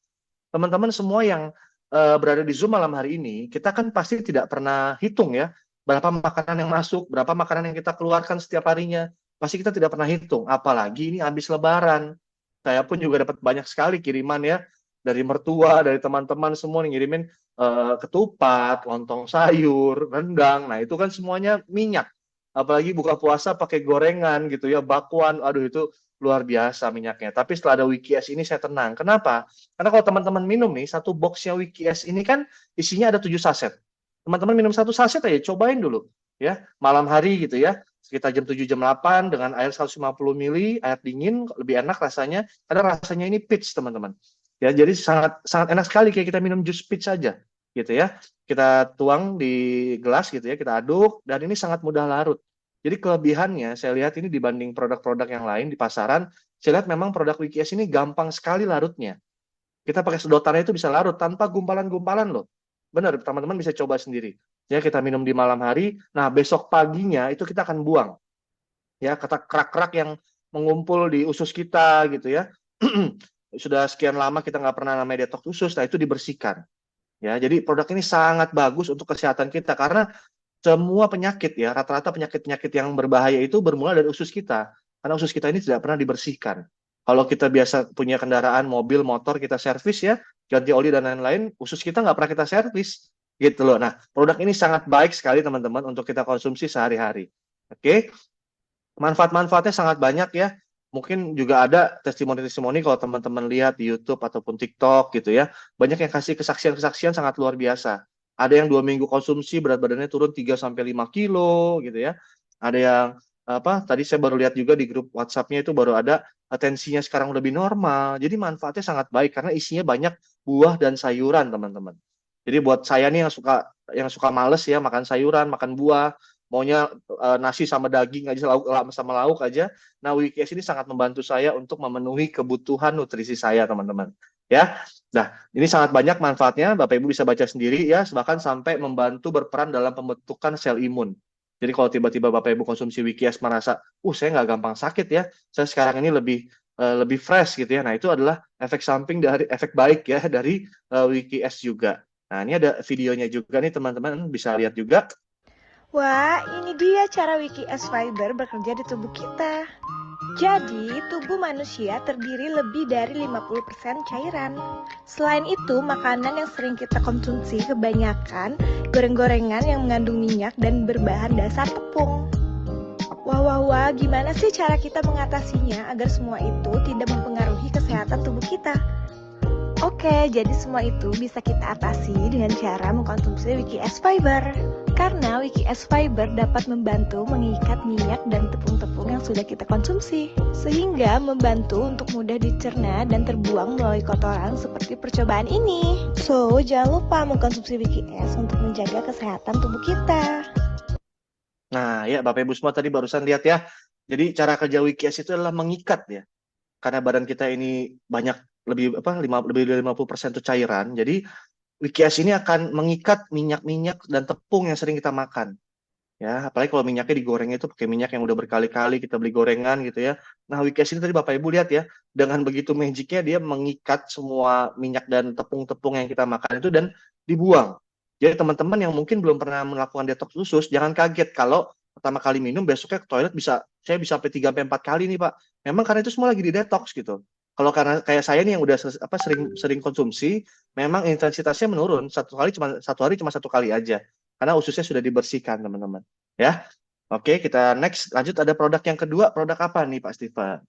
Teman-teman semua yang berada di Zoom malam hari ini, kita kan pasti tidak pernah hitung ya, berapa makanan yang masuk, berapa makanan yang kita keluarkan setiap harinya. Pasti kita tidak pernah hitung, apalagi ini habis Lebaran. Saya pun juga dapat banyak sekali kiriman ya, dari mertua, dari teman-teman semua yang ngirimin ketupat, lontong sayur, rendang. Nah, itu kan semuanya minyak. Apalagi buka puasa pakai gorengan gitu ya, bakwan. Aduh, itu luar biasa minyaknya. Tapi setelah ada WikiS ini saya tenang. Kenapa? Karena kalau teman-teman minum nih, satu boxnya WikiS ini kan isinya ada 7 saset. Teman-teman minum 1 saset aja, cobain dulu. Ya, malam hari gitu ya. Sekitar jam 7, jam 8 dengan air 150 ml, air dingin, lebih enak rasanya. Karena rasanya ini peach, teman-teman. Ya, jadi sangat sangat enak sekali kayak kita minum jus peach saja, gitu ya. Kita tuang di gelas gitu ya, kita aduk, dan ini sangat mudah larut. Jadi kelebihannya, saya lihat ini dibanding produk-produk yang lain di pasaran, saya lihat memang produk WikiS ini gampang sekali larutnya. Kita pakai sedotannya itu bisa larut tanpa gumpalan-gumpalan loh. Benar, teman-teman bisa coba sendiri. Ya, kita minum di malam hari, nah besok paginya itu kita akan buang. Ya, kata kerak-kerak yang mengumpul di usus kita gitu ya. Sudah sekian lama kita nggak pernah namanya detox usus, nah itu dibersihkan. Ya, jadi produk ini sangat bagus untuk kesehatan kita karena semua penyakit ya, rata-rata penyakit-penyakit yang berbahaya itu bermula dari usus kita. Karena usus kita ini tidak pernah dibersihkan. Kalau kita biasa punya kendaraan, mobil, motor, kita servis ya, ganti oli dan lain-lain, usus kita nggak pernah kita servis. Gitu loh. Nah, produk ini sangat baik sekali teman-teman untuk kita konsumsi sehari-hari. Oke? Manfaat-manfaatnya sangat banyak ya. Mungkin juga ada testimoni-testimoni kalau teman-teman lihat di YouTube ataupun TikTok gitu ya. Banyak yang kasih kesaksian-kesaksian sangat luar biasa. Ada yang 2 minggu konsumsi berat badannya turun 3-5 kilo gitu ya. Ada yang tadi saya baru lihat juga di grup WhatsApp-nya itu baru ada tensinya sekarang lebih normal. Jadi manfaatnya sangat baik karena isinya banyak buah dan sayuran, teman-teman. Jadi buat saya nih yang suka males ya makan sayuran, makan buah, maunya nasi sama daging aja, sama lauk aja. Nah, WikiS ini sangat membantu saya untuk memenuhi kebutuhan nutrisi saya, teman-teman. Ya. Nah, ini sangat banyak manfaatnya. Bapak Ibu bisa baca sendiri ya, bahkan sampai membantu berperan dalam pembentukan sel imun. Jadi kalau tiba-tiba Bapak Ibu konsumsi WikiS merasa, saya nggak gampang sakit ya, saya sekarang ini lebih fresh gitu ya. Nah, itu adalah efek samping dari efek baik ya dari WikiS juga. Nah, ini ada videonya juga nih teman-teman, bisa lihat juga. Wah, ini dia cara WikiS Fiber bekerja di tubuh kita. Jadi, tubuh manusia terdiri lebih dari 50% cairan. Selain itu, makanan yang sering kita konsumsi kebanyakan goreng-gorengan yang mengandung minyak dan berbahan dasar tepung. Wah, gimana sih cara kita mengatasinya agar semua itu tidak mempengaruhi kesehatan tubuh kita? Oke, jadi semua itu bisa kita atasi dengan cara mengkonsumsi WikiS Fiber. Karena WikiS Fiber dapat membantu mengikat minyak dan tepung-tepung yang sudah kita konsumsi, sehingga membantu untuk mudah dicerna dan terbuang melalui kotoran seperti percobaan ini. So, jangan lupa mengkonsumsi WikiS untuk menjaga kesehatan tubuh kita. Nah, ya Bapak Ibu semua tadi barusan lihat ya. Jadi cara kerja WikiS itu adalah mengikat ya. Karena badan kita ini banyak lebih dari 50% itu cairan. Jadi WikiS ini akan mengikat minyak-minyak dan tepung yang sering kita makan. Ya, apalagi kalau minyaknya digoreng itu pakai minyak yang udah berkali-kali kita beli gorengan gitu ya. Nah, WikiS ini tadi Bapak Ibu lihat ya, dengan begitu magicnya dia mengikat semua minyak dan tepung-tepung yang kita makan itu dan dibuang. Jadi teman-teman yang mungkin belum pernah melakukan detox usus, jangan kaget kalau pertama kali minum besoknya ke toilet saya bisa sampai 3-4 kali nih Pak. Memang karena itu semua lagi di detox gitu. Kalau karena kayak saya nih yang udah sering konsumsi, memang intensitasnya menurun. Satu hari cuma 1 kali aja, karena ususnya sudah dibersihkan teman-teman. ya. Oke, kita next lanjut, ada produk yang kedua. Produk apa nih Pak Steven?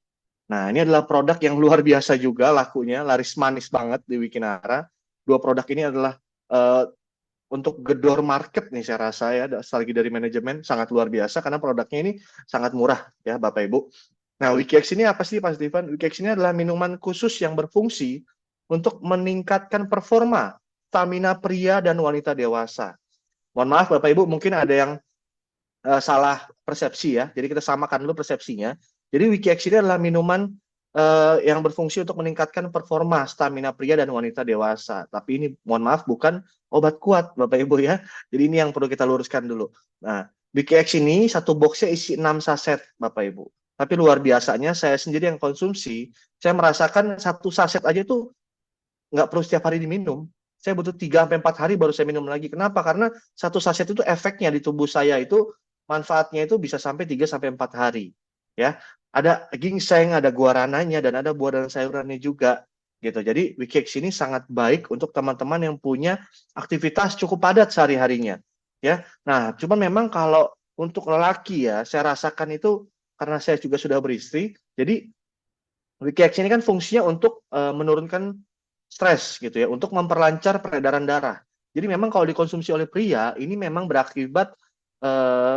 Nah, ini adalah produk yang luar biasa juga lakunya, laris manis banget di Wikinara. Dua produk ini adalah eh, untuk gedor market nih saya rasa ya, strategi dari manajemen sangat luar biasa karena produknya ini sangat murah ya Bapak Ibu. Nah, WikiX ini apa sih Pak Steven? WikiX ini adalah minuman khusus yang berfungsi untuk meningkatkan performa stamina pria dan wanita dewasa. Mohon maaf Bapak Ibu, mungkin ada yang salah persepsi ya. Jadi kita samakan dulu persepsinya. Jadi WikiX ini adalah minuman yang berfungsi untuk meningkatkan performa stamina pria dan wanita dewasa. Tapi ini mohon maaf bukan obat kuat Bapak Ibu ya. Jadi ini yang perlu kita luruskan dulu. Nah, WikiX ini satu boxnya isi 6 saset Bapak Ibu. Tapi luar biasanya saya sendiri yang konsumsi, saya merasakan satu saset aja tuh nggak perlu setiap hari diminum. Saya butuh 3-4 hari baru saya minum lagi. Kenapa? Karena satu saset itu efeknya di tubuh saya itu manfaatnya itu bisa sampai 3-4 hari. Ya, ada ginseng, ada guarananya, dan ada buah dan sayurannya juga. Gitu. Jadi WikiX ini sangat baik untuk teman-teman yang punya aktivitas cukup padat sehari-harinya. Ya, nah, cuman memang kalau untuk lelaki ya, saya rasakan itu karena saya juga sudah beristri. Jadi WikiX ini kan fungsinya untuk menurunkan stres gitu ya, untuk memperlancar peredaran darah. Jadi memang kalau dikonsumsi oleh pria ini memang berakibat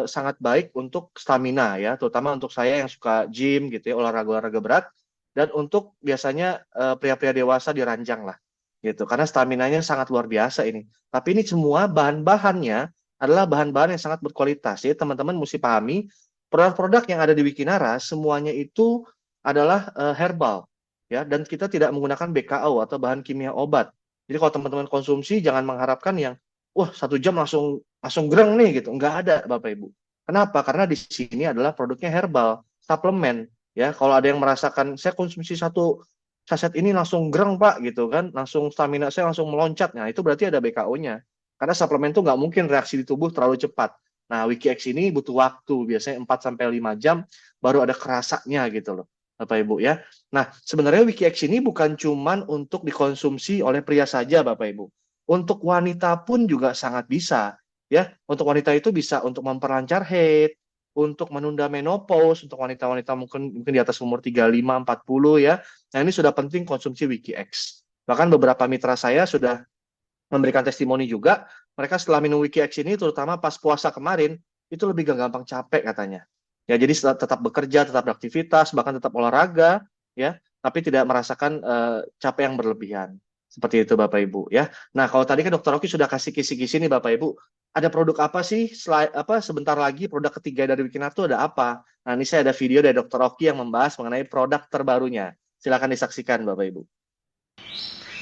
sangat baik untuk stamina ya, terutama untuk saya yang suka gym gitu ya, olahraga berat, dan untuk biasanya pria-pria dewasa diranjang lah gitu, karena staminanya sangat luar biasa ini. Tapi ini semua bahan-bahannya adalah bahan-bahan yang sangat berkualitas. Jadi teman-teman mesti pahami produk-produk yang ada di Wikinara semuanya itu adalah herbal ya, dan kita tidak menggunakan BKO atau bahan kimia obat. Jadi kalau teman-teman konsumsi jangan mengharapkan yang wah 1 jam langsung greng nih gitu. Enggak ada Bapak Ibu. Kenapa? Karena di sini adalah produknya herbal, suplemen ya. Kalau ada yang merasakan saya konsumsi 1 saset ini langsung greng Pak gitu kan, langsung stamina saya langsung meloncat. Nah, itu berarti ada BKO-nya. Karena suplemen itu nggak mungkin reaksi di tubuh terlalu cepat. Nah, WikiX ini butuh waktu, biasanya 4-5 jam baru ada kerasanya gitu loh, Bapak Ibu ya. Nah, sebenarnya WikiX ini bukan cuman untuk dikonsumsi oleh pria saja, Bapak Ibu. Untuk wanita pun juga sangat bisa ya. Untuk wanita itu bisa untuk memperlancar haid, untuk menunda menopause, untuk wanita-wanita mungkin di atas umur 35-40 ya. Nah, ini sudah penting konsumsi WikiX. Bahkan beberapa mitra saya sudah memberikan testimoni juga, mereka setelah minum WikiX ini, terutama pas puasa kemarin, itu lebih gampang capek katanya. Ya, jadi tetap bekerja, tetap beraktivitas, bahkan tetap olahraga, ya, tapi tidak merasakan capek yang berlebihan. Seperti itu Bapak Ibu ya. Nah, kalau tadi kan Dr. Oki sudah kasih kisi-kisi nih Bapak Ibu. Ada produk apa sih? Sebentar lagi produk ketiga dari Wikinara itu ada apa? Nah, ini saya ada video dari Dr. Oki yang membahas mengenai produk terbarunya. Silakan disaksikan Bapak Ibu.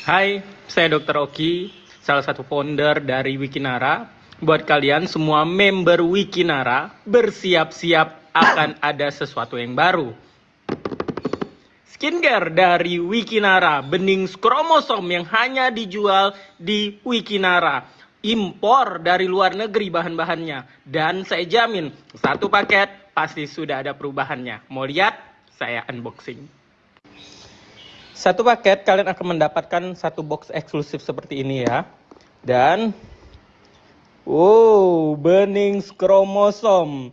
Hai, saya Dr. Oki, salah satu founder dari Wikinara. Buat kalian semua member Wikinara, bersiap-siap akan ada sesuatu yang baru. Skincare dari Wikinara, bening kromosom yang hanya dijual di Wikinara. Impor dari luar negeri bahan-bahannya. Dan saya jamin, 1 paket pasti sudah ada perubahannya. Mau lihat? Saya unboxing. 1 paket kalian akan mendapatkan 1 box eksklusif seperti ini ya. Dan bening kromosom.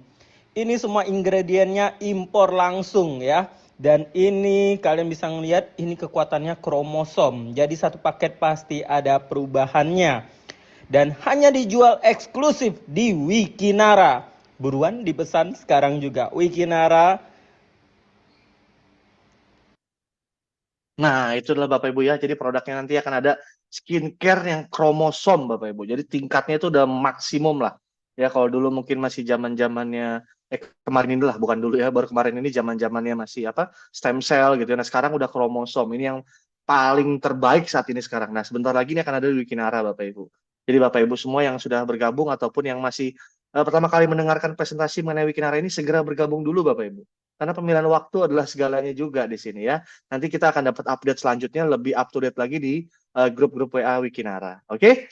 Ini semua ingredientnya impor langsung ya. Dan ini kalian bisa melihat ini kekuatannya kromosom. Jadi 1 paket pasti ada perubahannya. Dan hanya dijual eksklusif di Wikinara. Buruan dipesan sekarang juga. Wikinara. Nah, itu adalah Bapak Ibu ya. Jadi produknya nanti akan ada skincare yang kromosom Bapak Ibu. Jadi tingkatnya itu udah maksimum lah. Ya, kalau dulu mungkin masih zaman-zamannya kemarin inilah, bukan dulu ya, baru kemarin ini zaman-zamannya masih stem cell gitu ya. Nah, sekarang udah kromosom. Ini yang paling terbaik saat ini sekarang. Nah, sebentar lagi ini akan ada di Wikinara Bapak Ibu. Jadi Bapak Ibu semua yang sudah bergabung ataupun yang masih pertama kali mendengarkan presentasi mengenai Wikinara ini, segera bergabung dulu Bapak Ibu. Karena pemilihan waktu adalah segalanya juga di sini ya. Nanti kita akan dapat update selanjutnya, lebih up to date lagi di grup-grup WA Wikinara. Oke?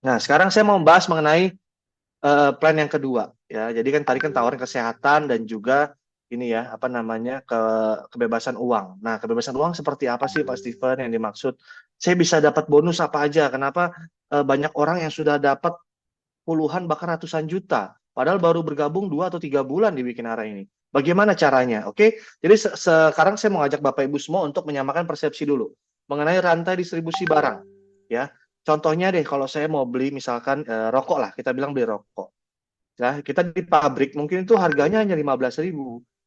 Nah, sekarang saya mau membahas mengenai plan yang kedua ya. Jadi kan tadi kan tawaran kesehatan dan juga ini ya, kebebasan uang. Nah, kebebasan uang seperti apa sih Pak Steven yang dimaksud? Saya bisa dapat bonus apa aja? Kenapa banyak orang yang sudah dapat puluhan bahkan ratusan juta, Padahal baru bergabung 2 atau 3 bulan di Wikinara ini. Bagaimana caranya? Oke, jadi sekarang saya mau ajak Bapak Ibu semua untuk menyamakan persepsi dulu mengenai rantai distribusi barang. Ya, contohnya deh, kalau saya mau beli misalkan rokok lah, kita bilang beli rokok. Ya, kita di pabrik mungkin itu harganya hanya 15.000,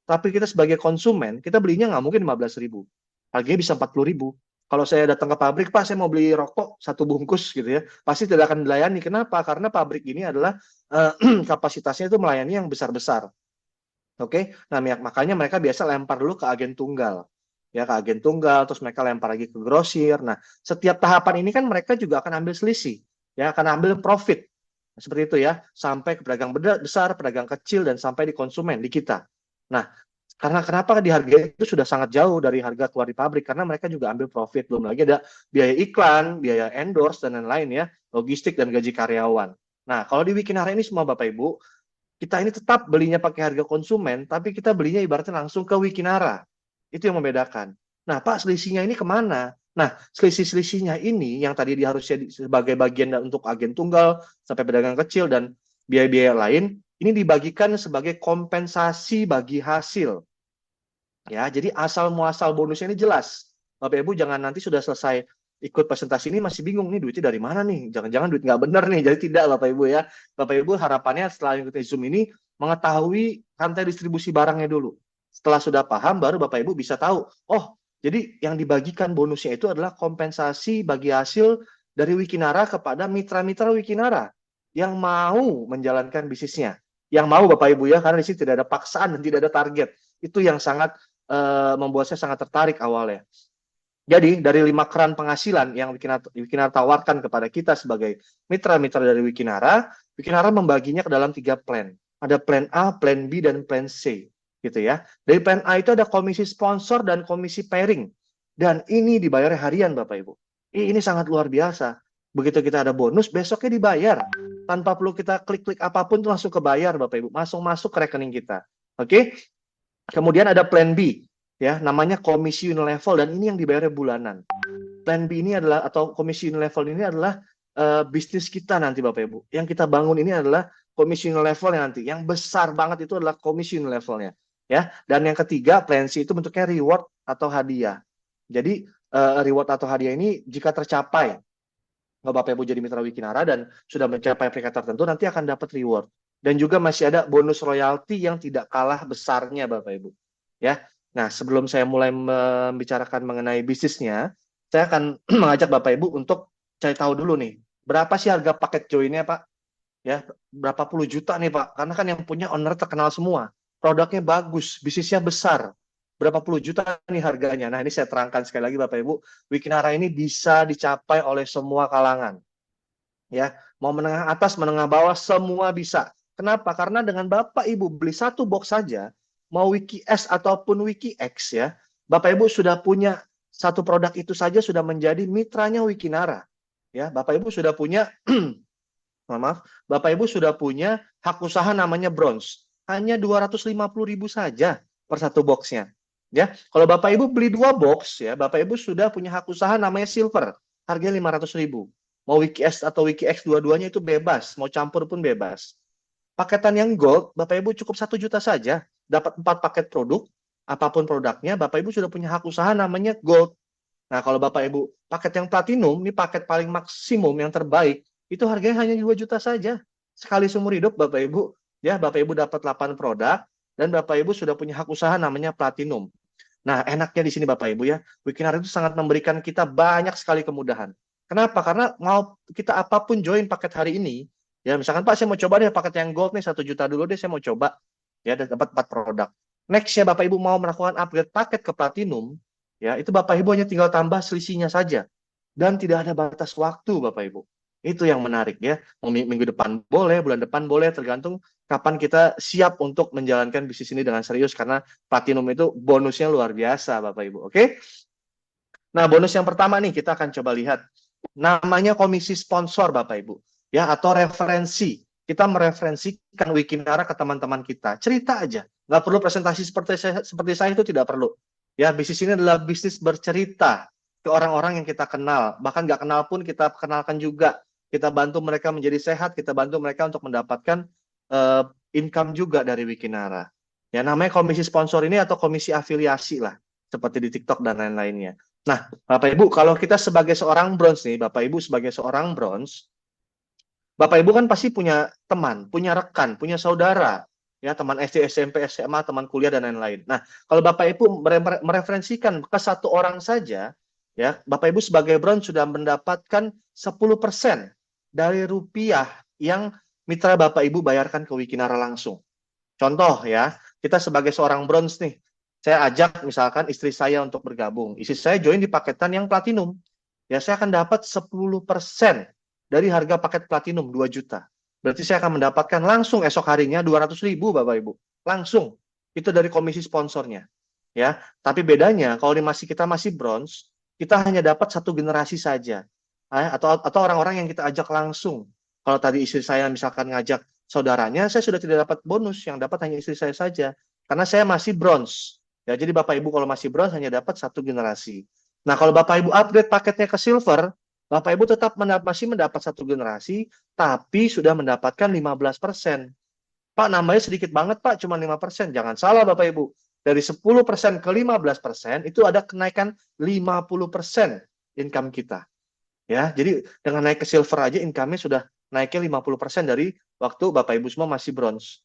tapi kita sebagai konsumen kita belinya nggak mungkin 15.000, harganya bisa 40.000. Kalau saya datang ke pabrik, Pak, saya mau beli rokok 1 bungkus gitu ya, pasti tidak akan dilayani. Kenapa? Karena pabrik ini adalah kapasitasnya itu melayani yang besar-besar. Oke, nah makanya mereka biasa lempar dulu ke agen tunggal, ya ke agen tunggal, terus mereka lempar lagi ke grosir. Nah, setiap tahapan ini kan mereka juga akan ambil selisih, ya akan ambil profit. Seperti itu ya, sampai ke pedagang besar, pedagang kecil, dan sampai di konsumen, di kita. Nah, karena kenapa di harga itu sudah sangat jauh dari harga keluar di pabrik, karena mereka juga ambil profit, belum lagi ada biaya iklan, biaya endorse, dan lain-lain ya, logistik dan gaji karyawan. Nah, kalau di Wikinara ini semua Bapak Ibu, kita ini tetap belinya pakai harga konsumen, tapi kita belinya ibaratnya langsung ke Wikinara. Itu yang membedakan. Nah, Pak, selisihnya ini kemana? Nah, selisih-selisihnya ini yang tadi harusnya sebagai bagian untuk agen tunggal, sampai pedagang kecil, dan biaya-biaya lain, ini dibagikan sebagai kompensasi bagi hasil. Ya, jadi asal-muasal bonusnya ini jelas. Bapak Ibu jangan nanti sudah selesai ikut presentasi ini masih bingung, nih duitnya dari mana nih? Jangan-jangan duit nggak benar nih. Jadi tidak Bapak Ibu ya. Bapak Ibu harapannya setelah ikuti Zoom ini mengetahui rantai distribusi barangnya dulu. Setelah sudah paham, baru Bapak Ibu bisa tahu, oh jadi yang dibagikan bonusnya itu adalah kompensasi bagi hasil dari Wikinara kepada mitra-mitra Wikinara yang mau menjalankan bisnisnya. Yang mau Bapak Ibu ya, karena di sini tidak ada paksaan dan tidak ada target. Itu yang sangat membuat saya sangat tertarik awalnya. Jadi dari 5 keran penghasilan yang Wikinara tawarkan kepada kita sebagai mitra-mitra dari Wikinara, Wikinara membaginya ke dalam 3 plan. Ada plan A, plan B, dan plan C. Gitu ya. Dari plan A itu ada komisi sponsor dan komisi pairing. Dan ini dibayar harian Bapak Ibu. Ini sangat luar biasa. Begitu kita ada bonus, besoknya dibayar. Tanpa perlu kita klik-klik apapun, itu langsung kebayar Bapak Ibu. Masuk ke rekening kita. Oke? Kemudian ada plan B. Ya, namanya komisi unilevel, dan ini yang dibayarnya bulanan. Plan B ini adalah, atau komisi unilevel ini adalah bisnis kita nanti Bapak Ibu. Yang kita bangun ini adalah komisi unilevel yang nanti. Yang besar banget itu adalah komisi unilevelnya. Ya, dan yang ketiga, plan C itu bentuknya reward atau hadiah. Jadi reward atau hadiah ini jika tercapai, Bapak Ibu jadi mitra Wikinara dan sudah mencapai peringkat tertentu, nanti akan dapat reward. Dan juga masih ada bonus royalti yang tidak kalah besarnya Bapak Ibu. Ya. Nah, sebelum saya mulai membicarakan mengenai bisnisnya, saya akan mengajak Bapak Ibu untuk cari tahu dulu nih, berapa sih harga paket joinnya Pak? Ya, berapa puluh juta nih Pak? Karena kan yang punya owner terkenal semua, produknya bagus, bisnisnya besar, berapa puluh juta nih harganya. Nah, ini saya terangkan sekali lagi Bapak Ibu, Wikinara ini bisa dicapai oleh semua kalangan. Ya, mau menengah atas, menengah bawah, semua bisa. Kenapa? Karena dengan Bapak Ibu beli 1 box saja, mau Wiki S ataupun Wiki X ya, Bapak Ibu sudah punya 1 produk itu saja sudah menjadi mitranya Wikinara. Ya, Bapak Ibu sudah punya maaf, Bapak Ibu sudah punya hak usaha namanya bronze. Hanya 250.000 saja per 1 boxnya. Ya, kalau Bapak Ibu beli 2 box ya, Bapak Ibu sudah punya hak usaha namanya silver. Harganya 500.000. Mau Wiki S atau Wiki X dua-duanya itu bebas, mau campur pun bebas. Paketan yang gold, Bapak Ibu cukup 1 juta saja, dapat 4 paket produk, apapun produknya, Bapak Ibu sudah punya hak usaha namanya gold. Nah, kalau Bapak Ibu paket yang platinum, ini paket paling maksimum yang terbaik, itu harganya hanya 2 juta saja. Sekali seumur hidup Bapak Ibu, ya Bapak Ibu dapat 8 produk, dan Bapak Ibu sudah punya hak usaha namanya platinum. Nah, enaknya di sini Bapak Ibu ya, Wikinara itu sangat memberikan kita banyak sekali kemudahan. Kenapa? Karena mau kita apapun join paket hari ini, ya misalkan Pak saya mau coba deh paket yang gold nih 1 juta dulu deh saya mau coba, ya dapat 4 produk. Next ya Bapak Ibu mau melakukan upgrade paket ke platinum, ya itu Bapak Ibu hanya tinggal tambah selisihnya saja, dan tidak ada batas waktu Bapak Ibu. Itu yang menarik ya. Minggu depan boleh, bulan depan boleh, tergantung kapan kita siap untuk menjalankan bisnis ini dengan serius, karena platinum itu bonusnya luar biasa Bapak Ibu. Oke? Nah, bonus yang pertama nih kita akan coba lihat. Namanya komisi sponsor Bapak Ibu, ya, atau referensi. Kita mereferensikan Wikinara ke teman-teman kita. Cerita aja. Nggak perlu presentasi seperti saya itu tidak perlu. Ya, bisnis ini adalah bisnis bercerita ke orang-orang yang kita kenal. Bahkan nggak kenal pun kita kenalkan juga. Kita bantu mereka menjadi sehat, kita bantu mereka untuk mendapatkan income juga dari Wikinara. Ya, namanya komisi sponsor ini atau komisi afiliasi lah, seperti di TikTok dan lain-lainnya. Nah, Bapak Ibu, kalau kita sebagai seorang bronze nih, Bapak Ibu sebagai seorang bronze, Bapak Ibu kan pasti punya teman, punya rekan, punya saudara, ya teman SD, SMP, SMA, teman kuliah dan lain-lain. Nah, kalau Bapak Ibu mereferensikan ke satu orang saja, ya Bapak Ibu sebagai bronze sudah mendapatkan 10% dari rupiah yang mitra Bapak Ibu bayarkan ke Wikinara langsung. Contoh ya, kita sebagai seorang bronze nih, saya ajak misalkan istri saya untuk bergabung. Istri saya join di paketan yang platinum. Ya, saya akan dapat 10% dari harga paket platinum 2 juta. Berarti saya akan mendapatkan langsung esok harinya 200.000 Bapak Ibu. Langsung. Itu dari komisi sponsornya. Ya, tapi bedanya kalau kita masih bronze, kita hanya dapat satu generasi saja. Atau orang-orang yang kita ajak langsung. Kalau tadi istri saya misalkan ngajak saudaranya, saya sudah tidak dapat bonus, yang dapat hanya istri saya saja. Karena saya masih bronze. Ya, jadi Bapak Ibu kalau masih bronze hanya dapat satu generasi. Nah, kalau Bapak Ibu upgrade paketnya ke silver, Bapak Ibu tetap masih mendapat satu generasi, tapi sudah mendapatkan 15%. Pak, nambahnya sedikit banget Pak, cuma 5%. Jangan salah Bapak Ibu. Dari 10% ke 15%, itu ada kenaikan 50% income kita. Ya, jadi dengan naik ke silver aja income-nya sudah naiknya 50% dari waktu Bapak Ibu semua masih bronze.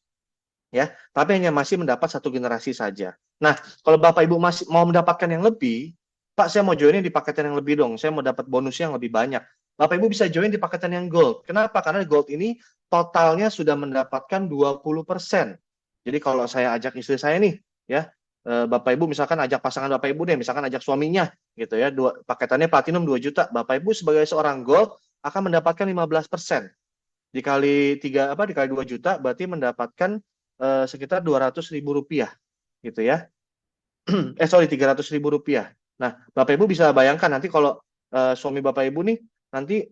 Ya, tapi hanya masih mendapat satu generasi saja. Nah, kalau Bapak Ibu masih mau mendapatkan yang lebih, Pak, saya mau join di paketan yang lebih dong. Saya mau dapat bonusnya yang lebih banyak. Bapak Ibu bisa join di paketan yang gold. Kenapa? Karena gold ini totalnya sudah mendapatkan 20%. Jadi kalau saya ajak istri saya nih, ya, Bapak Ibu misalkan ajak pasangan Bapak Ibu deh, misalkan ajak suaminya, gitu ya, paketannya platinum 2 juta. Bapak Ibu sebagai seorang gold akan mendapatkan 15%. Dikali 2 juta, berarti mendapatkan sekitar 200.000 rupiah, gitu ya. 300.000 rupiah. Nah, Bapak Ibu bisa bayangkan nanti kalau suami Bapak Ibu nih, nanti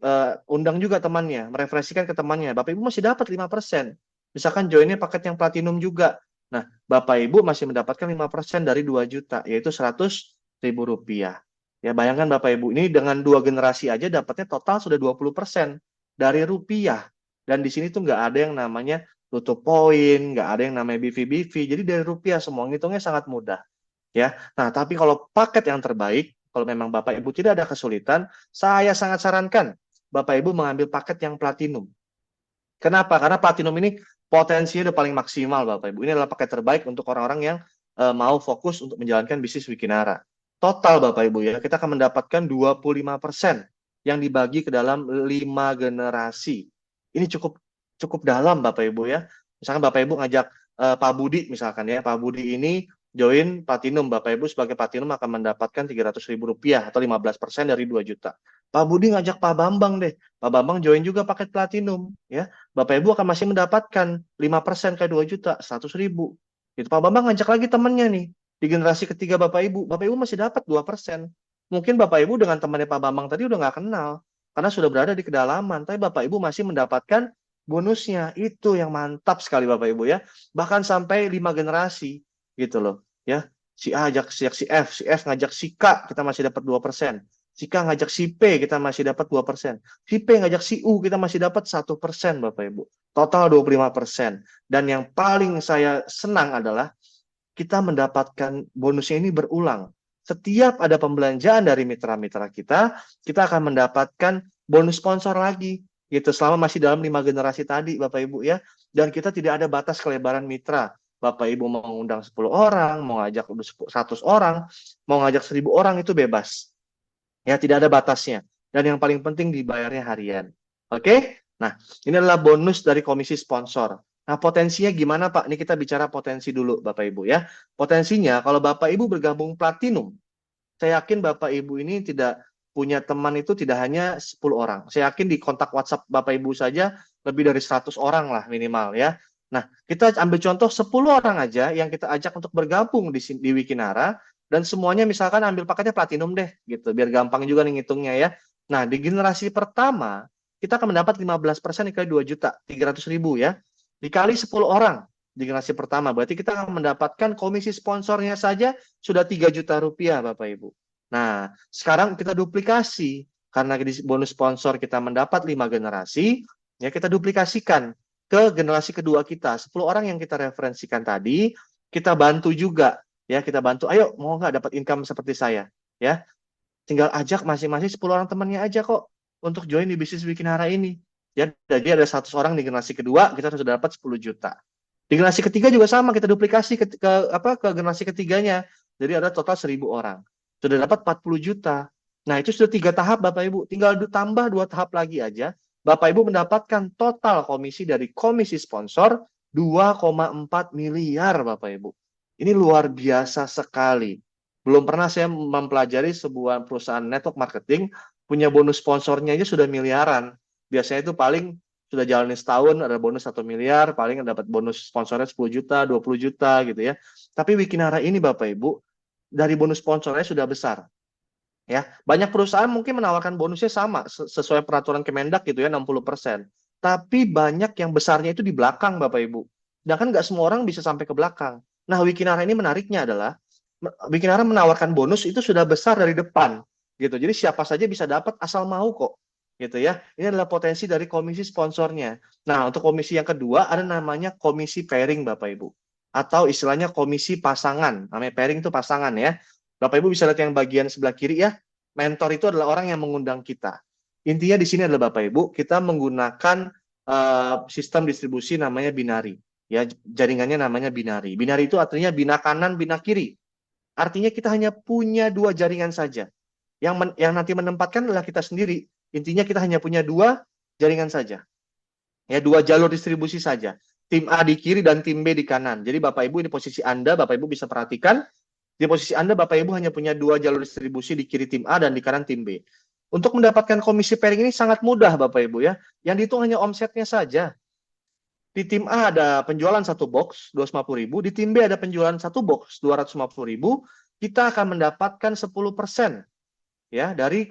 undang juga temannya, mereferensikan ke temannya. Bapak Ibu masih dapat 5%. Misalkan joinnya paket yang platinum juga. Nah, Bapak Ibu masih mendapatkan 5% dari 2 juta, yaitu 100.000 rupiah. Ya, bayangkan Bapak Ibu, ini dengan 2 generasi aja dapatnya total sudah 20% dari rupiah. Dan di sini tuh nggak ada yang namanya tutup poin, nggak ada yang namanya BV-BV. Jadi dari rupiah semua, ngitungnya sangat mudah. Ya, nah tapi kalau paket yang terbaik, kalau memang Bapak Ibu tidak ada kesulitan, saya sangat sarankan Bapak Ibu mengambil paket yang platinum. Kenapa? Karena platinum ini potensinya udah paling maksimal Bapak Ibu. Ini adalah paket terbaik untuk orang-orang yang mau fokus untuk menjalankan bisnis Wikinara. Total Bapak Ibu ya, kita akan mendapatkan 25% yang dibagi ke dalam 5 generasi. Ini cukup dalam Bapak Ibu ya. Misalkan Bapak Ibu ngajak Pak Budi misalkan ya, Pak Budi ini join platinum, Bapak Ibu sebagai platinum akan mendapatkan 300.000 rupiah atau 15% dari 2 juta. Pak Budi ngajak Pak Bambang deh, Pak Bambang join juga paket platinum, ya. Bapak Ibu akan masih mendapatkan 5% ke 2 juta, 100.000. Itu Pak Bambang ngajak lagi temannya nih, di generasi ketiga Bapak Ibu masih dapat 2%. Mungkin Bapak Ibu dengan temannya Pak Bambang tadi udah nggak kenal, karena sudah berada di kedalaman, tapi Bapak Ibu masih mendapatkan bonusnya. Itu yang mantap sekali Bapak Ibu ya. Bahkan sampai 5 generasi. Gitu loh ya, si A ngajak si F ngajak si K, kita masih dapat 2%, si K ngajak si P, kita masih dapat 2%, si P ngajak si U, kita masih dapat 1% Bapak Ibu, total 25%. Dan yang paling saya senang adalah kita mendapatkan bonusnya ini berulang. Setiap ada pembelanjaan dari mitra-mitra kita akan mendapatkan bonus sponsor lagi gitu, selama masih dalam 5 generasi tadi Bapak Ibu ya. Dan kita tidak ada batas kelebaran mitra. Bapak Ibu mau mengundang 10 orang, mau ngajak 100 orang, mau ngajak 1000 orang, itu bebas. Ya, tidak ada batasnya. Dan yang paling penting dibayarnya harian. Oke? Nah, ini adalah bonus dari komisi sponsor. Nah, potensinya gimana Pak? Ini kita bicara potensi dulu Bapak Ibu ya. Potensinya kalau Bapak Ibu bergabung platinum, saya yakin Bapak Ibu ini tidak punya teman itu tidak hanya 10 orang. Saya yakin di kontak WhatsApp Bapak Ibu saja lebih dari 100 orang lah minimal ya. Nah, kita ambil contoh 10 orang aja yang kita ajak untuk bergabung di Wikinara, dan semuanya misalkan ambil paketnya platinum deh, gitu, biar gampang juga nih ngitungnya ya. Nah, di generasi pertama, kita akan mendapat 15% dikali 2 juta, 300.000 ya. Dikali 10 orang di generasi pertama, berarti kita akan mendapatkan komisi sponsornya saja sudah 3 juta rupiah, Bapak Ibu. Nah, sekarang kita duplikasi, karena di bonus sponsor kita mendapat 5 generasi, ya kita duplikasikan ke generasi kedua kita. 10 orang yang kita referensikan tadi, kita bantu juga. Ya, kita bantu. Ayo, mau nggak dapat income seperti saya? Ya, tinggal ajak masing-masing 10 orang temannya aja kok untuk join di bisnis Wikinara ini. Ya, jadi ada 100 orang di generasi kedua, kita sudah dapat 10 juta. Di generasi ketiga juga sama, kita duplikasi ke generasi ketiganya. Jadi ada total 1.000 orang. Sudah dapat 40 juta. Nah, itu sudah 3 tahap Bapak Ibu. Tinggal tambah 2 tahap lagi aja. Bapak Ibu mendapatkan total komisi dari komisi sponsor 2,4 miliar Bapak Ibu. Ini luar biasa sekali. Belum pernah saya mempelajari sebuah perusahaan network marketing punya bonus sponsornya aja sudah miliaran. Biasanya itu paling sudah jalanin setahun ada bonus 1 miliar, paling dapat bonus sponsornya 10 juta, 20 juta gitu ya. Tapi Wikinara ini Bapak Ibu, dari bonus sponsornya sudah besar. Ya, banyak perusahaan mungkin menawarkan bonusnya sama sesuai peraturan Kemendak gitu ya 60%. Tapi banyak yang besarnya itu di belakang Bapak Ibu. Sedangkan nggak semua orang bisa sampai ke belakang. Nah, Wikinara ini menariknya adalah Wikinara menawarkan bonus itu sudah besar dari depan gitu. Jadi siapa saja bisa dapat asal mau kok. Gitu ya. Ini adalah potensi dari komisi sponsornya. Nah, untuk komisi yang kedua ada namanya komisi pairing Bapak Ibu. Atau istilahnya komisi pasangan. Namanya pairing itu pasangan ya. Bapak Ibu bisa lihat yang bagian sebelah kiri ya. Mentor itu adalah orang yang mengundang kita. Intinya di sini adalah Bapak Ibu, kita menggunakan sistem distribusi namanya binari. Ya, jaringannya namanya binari. Binari itu artinya bina kanan, bina kiri. Artinya kita hanya punya 2 jaringan saja. Yang nanti menempatkan adalah kita sendiri. Intinya kita hanya punya 2 jaringan saja. Ya, 2 jalur distribusi saja. Tim A di kiri dan tim B di kanan. Jadi Bapak Ibu ini posisi Anda, Bapak Ibu bisa perhatikan. Di posisi Anda, Bapak Ibu hanya punya 2 jalur distribusi, di kiri tim A dan di kanan tim B. Untuk mendapatkan komisi pairing ini sangat mudah, Bapak Ibu ya. Yang dihitung hanya omsetnya saja. Di tim A ada penjualan 1 box, 250.000. Di tim B ada penjualan 1 box, 250.000. Kita akan mendapatkan 10% ya dari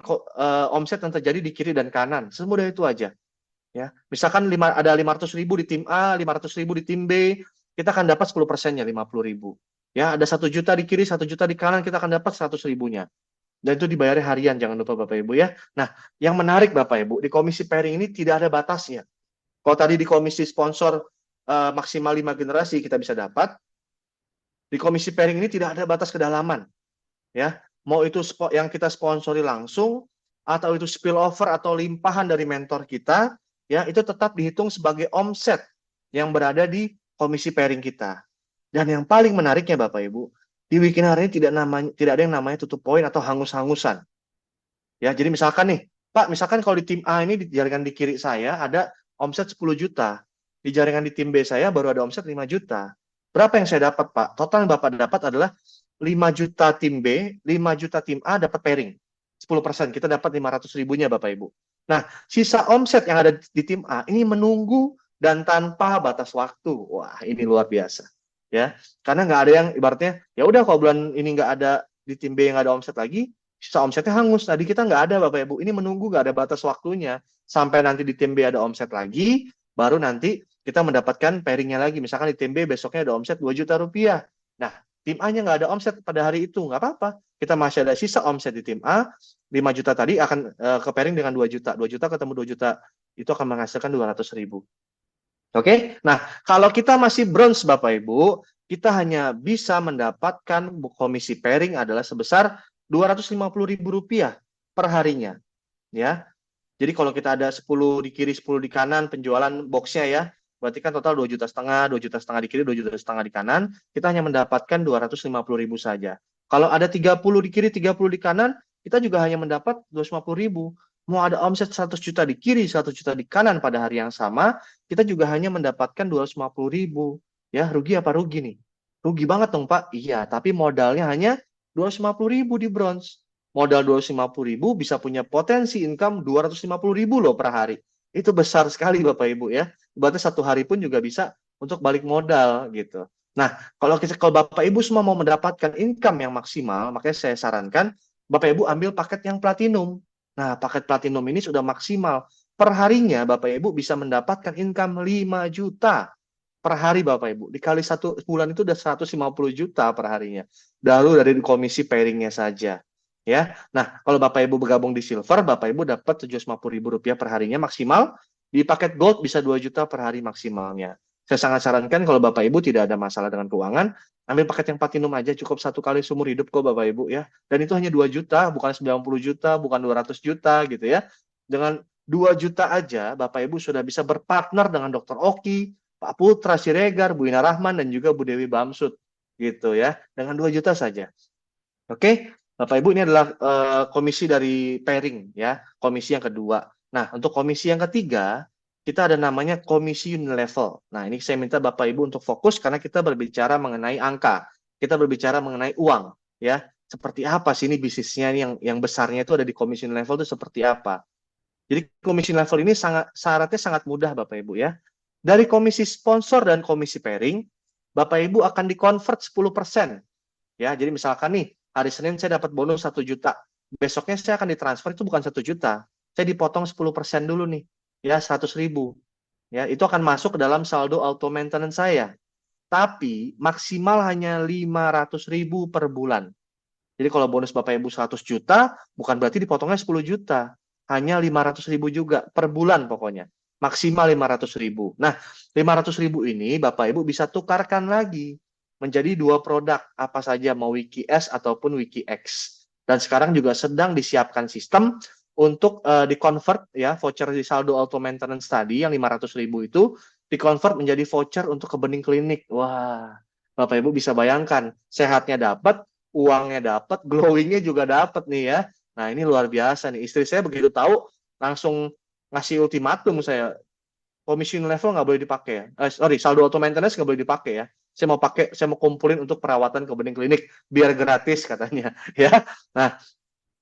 omset yang terjadi di kiri dan kanan. Semudah itu aja. Ya, misalkan ada 500.000 di tim A, 500.000 di tim B, kita akan dapat 10%-nya, 50.000. Ya, ada 1 juta di kiri, 1 juta di kanan, kita akan dapat 100.000-nya. Dan itu dibayarnya harian, jangan lupa Bapak Ibu ya. Nah, yang menarik Bapak Ibu, di komisi pairing ini tidak ada batasnya. Kalau tadi di komisi sponsor maksimal 5 generasi kita bisa dapat, di komisi pairing ini tidak ada batas kedalaman. Ya, mau itu yang kita sponsori langsung, atau itu spillover atau limpahan dari mentor kita, ya itu tetap dihitung sebagai omset yang berada di komisi pairing kita. Dan yang paling menariknya Bapak Ibu, di Wikinara ini tidak ada yang namanya tutup poin atau hangus-hangusan. Ya, jadi misalkan nih, Pak, misalkan kalau di tim A ini di jaringan di kiri saya ada omset 10 juta. Di jaringan di tim B saya baru ada omset 5 juta. Berapa yang saya dapat, Pak? Total yang Bapak dapat adalah 5 juta tim B, 5 juta tim A dapat pairing. 10%, kita dapat 500.000-nya Bapak Ibu. Nah, sisa omset yang ada di tim A ini menunggu dan tanpa batas waktu. Wah, ini luar biasa. Ya, karena nggak ada yang ibaratnya ya udah kalau bulan ini nggak ada di tim B yang nggak ada omset lagi, sisa omsetnya hangus. Tadi kita nggak ada Bapak Ibu, ini menunggu nggak ada batas waktunya sampai nanti di tim B ada omset lagi, baru nanti kita mendapatkan pairingnya lagi. Misalkan di tim B besoknya ada omset 2 juta rupiah. Nah, tim A-nya nggak ada omset pada hari itu, nggak apa-apa. Kita masih ada sisa omset di tim A, 5 juta tadi akan ke pairing dengan 2 juta. 2 juta ketemu 2 juta, itu akan menghasilkan 200.000. Oke, nah kalau kita masih bronze Bapak Ibu, kita hanya bisa mendapatkan komisi pairing adalah sebesar Rp250.000 per harinya. Ya, jadi kalau kita ada 10 di kiri, 10 di kanan penjualan boxnya ya, berarti kan total 2,5 juta, 2,5 juta di kiri, 2,5 juta di kanan, kita hanya mendapatkan 250.000 saja. Kalau ada 30 di kiri, 30 di kanan, kita juga hanya mendapat 250.000. Mau ada omset 100 juta di kiri, 100 juta di kanan pada hari yang sama, kita juga hanya mendapatkan 250.000. Ya, rugi apa rugi nih? Rugi banget dong, Pak. Iya, tapi modalnya hanya 250.000 di bronze. Modal 250.000 bisa punya potensi income 250.000 loh per hari. Itu besar sekali Bapak Ibu ya. Berarti 1 hari pun juga bisa untuk balik modal gitu. Nah, kalau Bapak Ibu semua mau mendapatkan income yang maksimal, makanya saya sarankan Bapak Ibu ambil paket yang platinum. Nah, paket platinum ini sudah maksimal. Per harinya Bapak Ibu bisa mendapatkan income 5 juta per hari Bapak Ibu. Dikali 1 bulan itu udah 150 juta per harinya. Lalu dari komisi pairingnya saja. Ya, nah kalau Bapak Ibu bergabung di silver, Bapak Ibu dapat Rp750.000 per harinya maksimal. Di paket Gold bisa 2 juta per hari maksimalnya. Saya sangat sarankan kalau Bapak Ibu tidak ada masalah dengan keuangan, ambil paket yang Platinum aja, cukup 1 kali seumur hidup kok Bapak Ibu ya. Dan itu hanya 2 juta, bukan 90 juta, bukan 200 juta gitu ya. Dengan 2 juta aja, Bapak Ibu sudah bisa berpartner dengan Dr. Oki, Pak Putra Siregar, Bu Ina Rahman, dan juga Bu Dewi Bamsud gitu ya. Dengan 2 juta saja. Oke, Bapak Ibu, ini adalah komisi dari pairing ya, komisi yang kedua. Nah, untuk komisi yang ketiga, kita ada namanya komisi unilevel. Nah, ini saya minta Bapak Ibu untuk fokus karena kita berbicara mengenai angka. Kita berbicara mengenai uang ya. Seperti apa sih ini bisnisnya yang besarnya itu ada di komisi unilevel itu seperti apa? Jadi komisi unilevel ini syaratnya sangat mudah Bapak Ibu ya. Dari komisi sponsor dan komisi pairing, Bapak Ibu akan di-convert 10%. Ya, jadi misalkan nih hari Senin saya dapat bonus 1 juta. Besoknya saya akan ditransfer itu bukan 1 juta. Saya dipotong 10% dulu nih. Ya, 100.000. Ya, itu akan masuk ke dalam saldo auto maintenance saya. Tapi maksimal hanya 500.000 per bulan. Jadi kalau bonus Bapak Ibu 100 juta, bukan berarti dipotongnya 10 juta. Hanya 500.000 juga per bulan pokoknya. Maksimal 500.000. Nah, 500.000 ini Bapak Ibu bisa tukarkan lagi menjadi 2 produk, apa saja mau WikiS ataupun WikiX. Dan sekarang juga sedang disiapkan sistem untuk di-convert ya voucher di saldo auto maintenance tadi yang 500.000 itu di-convert menjadi voucher untuk ke bening klinik. Wah, Bapak Ibu bisa bayangkan, sehatnya dapat, uangnya dapat, glowingnya juga dapat nih ya. Nah, ini luar biasa nih. Istri saya begitu tahu langsung ngasih ultimatum saya. Komisi level nggak boleh dipakai ya. Saldo auto maintenance nggak boleh dipakai ya. Saya mau kumpulin untuk perawatan ke bening klinik biar gratis katanya ya. Nah,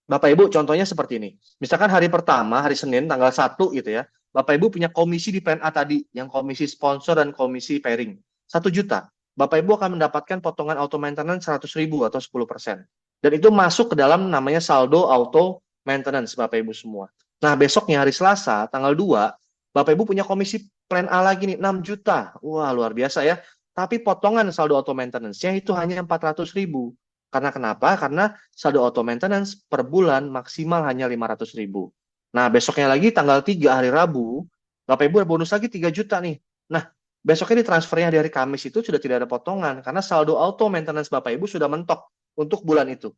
Bapak Ibu contohnya seperti ini. Misalkan hari pertama, hari Senin tanggal 1 gitu ya. Bapak Ibu punya komisi di plan A tadi, yang komisi sponsor dan komisi pairing. 1 juta. Bapak Ibu akan mendapatkan potongan auto maintenance 100.000 atau 10%. Dan itu masuk ke dalam namanya saldo auto maintenance Bapak Ibu semua. Nah, besoknya hari Selasa tanggal 2, Bapak Ibu punya komisi plan A lagi nih 6 juta. Wah, luar biasa ya. Tapi potongan saldo auto maintenance-nya itu hanya 400.000. Karena kenapa? Karena saldo auto maintenance per bulan maksimal hanya 500.000. Nah, besoknya lagi tanggal 3 hari Rabu, Bapak Ibu bonus lagi 3 juta nih. Nah, besoknya ditransfernya di hari Kamis itu sudah tidak ada potongan karena saldo auto maintenance Bapak Ibu sudah mentok untuk bulan itu.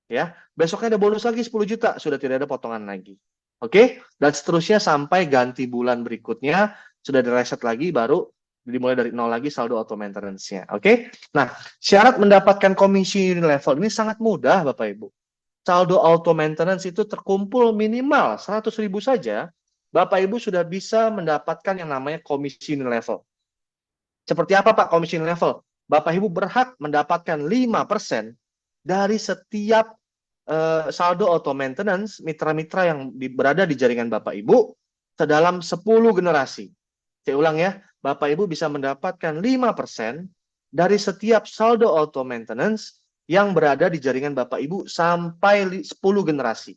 Ya, besoknya ada bonus lagi 10 juta, sudah tidak ada potongan lagi. Oke, dan seterusnya sampai ganti bulan berikutnya sudah direset lagi baru dimulai dari nol lagi saldo auto maintenance-nya. Oke. Nah, syarat mendapatkan komisi level ini sangat mudah Bapak Ibu. Saldo auto maintenance itu terkumpul minimal 100.000 saja, Bapak Ibu sudah bisa mendapatkan yang namanya komisi level. Seperti apa Pak komisi level? Bapak Ibu berhak mendapatkan 5% dari setiap saldo auto maintenance mitra-mitra yang berada di jaringan Bapak Ibu sedalam 10 generasi. Saya ulang ya, Bapak Ibu bisa mendapatkan 5% dari setiap saldo auto maintenance yang berada di jaringan Bapak Ibu sampai 10 generasi.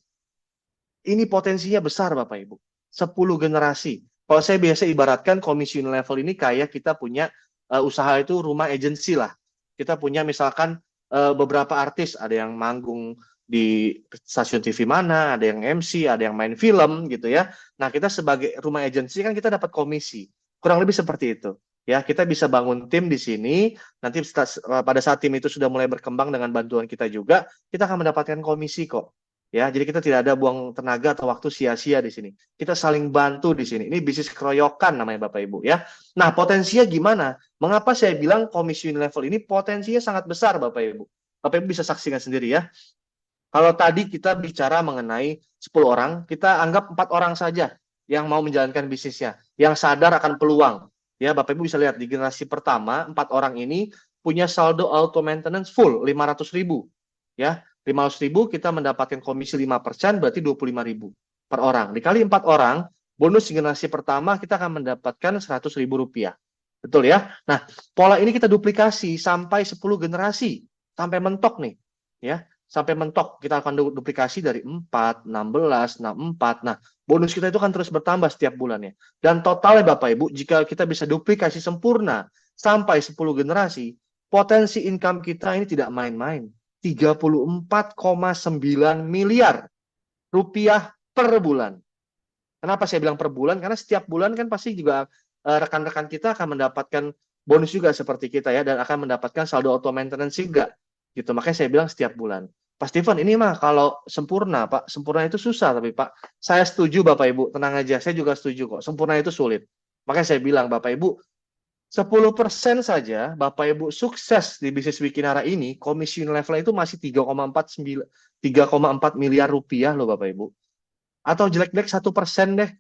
Ini potensinya besar Bapak Ibu. 10 generasi. Kalau saya biasa ibaratkan komisi level ini kayak kita punya usaha itu rumah agensi lah. Kita punya misalkan beberapa artis, ada yang manggung di stasiun TV mana, ada yang MC, ada yang main film gitu ya. Nah, kita sebagai rumah agensi kan kita dapat komisi. Kurang lebih seperti itu. Ya, kita bisa bangun tim di sini, nanti pada saat tim itu sudah mulai berkembang dengan bantuan kita juga, kita akan mendapatkan komisi kok. Ya, jadi kita tidak ada buang tenaga atau waktu sia-sia di sini. Kita saling bantu di sini. Ini bisnis keroyokan namanya Bapak Ibu ya. Nah, potensinya gimana? Mengapa saya bilang komisi level ini potensinya sangat besar Bapak Ibu? Bapak Ibu bisa saksikan sendiri ya. Kalau tadi kita bicara mengenai 10 orang, kita anggap 4 orang saja yang mau menjalankan bisnisnya, yang sadar akan peluang. Ya, Bapak Ibu bisa lihat di generasi pertama, 4 orang ini punya saldo auto maintenance full 500.000. Ya, 500.000 kita mendapatkan komisi 5%, berarti 25.000 per orang. Dikali 4 orang, bonus generasi pertama kita akan mendapatkan Rp100.000. Betul ya? Nah, pola ini kita duplikasi sampai 10 generasi, sampai mentok nih. Ya, sampai mentok, kita akan duplikasi dari 4, 16, 64. Nah, bonus kita itu kan terus bertambah setiap bulannya. Dan totalnya Bapak Ibu, jika kita bisa duplikasi sempurna sampai 10 generasi, potensi income kita ini tidak main-main. 34,9 miliar rupiah per bulan. Kenapa saya bilang per bulan? Karena setiap bulan kan pasti juga rekan-rekan kita akan mendapatkan bonus juga seperti kita ya, dan akan mendapatkan saldo auto maintenance juga gitu. Makanya saya bilang setiap bulan. Pak Steven, ini mah kalau sempurna Pak, sempurna itu susah. Tapi Pak, saya setuju Bapak Ibu, tenang aja, saya juga setuju kok, sempurna itu sulit. Makanya saya bilang Bapak Ibu, 10% saja Bapak Ibu sukses di bisnis Wikinara ini, komisi level itu masih 3,4 miliar rupiah loh Bapak Ibu. Atau jelek-jelek 1% deh,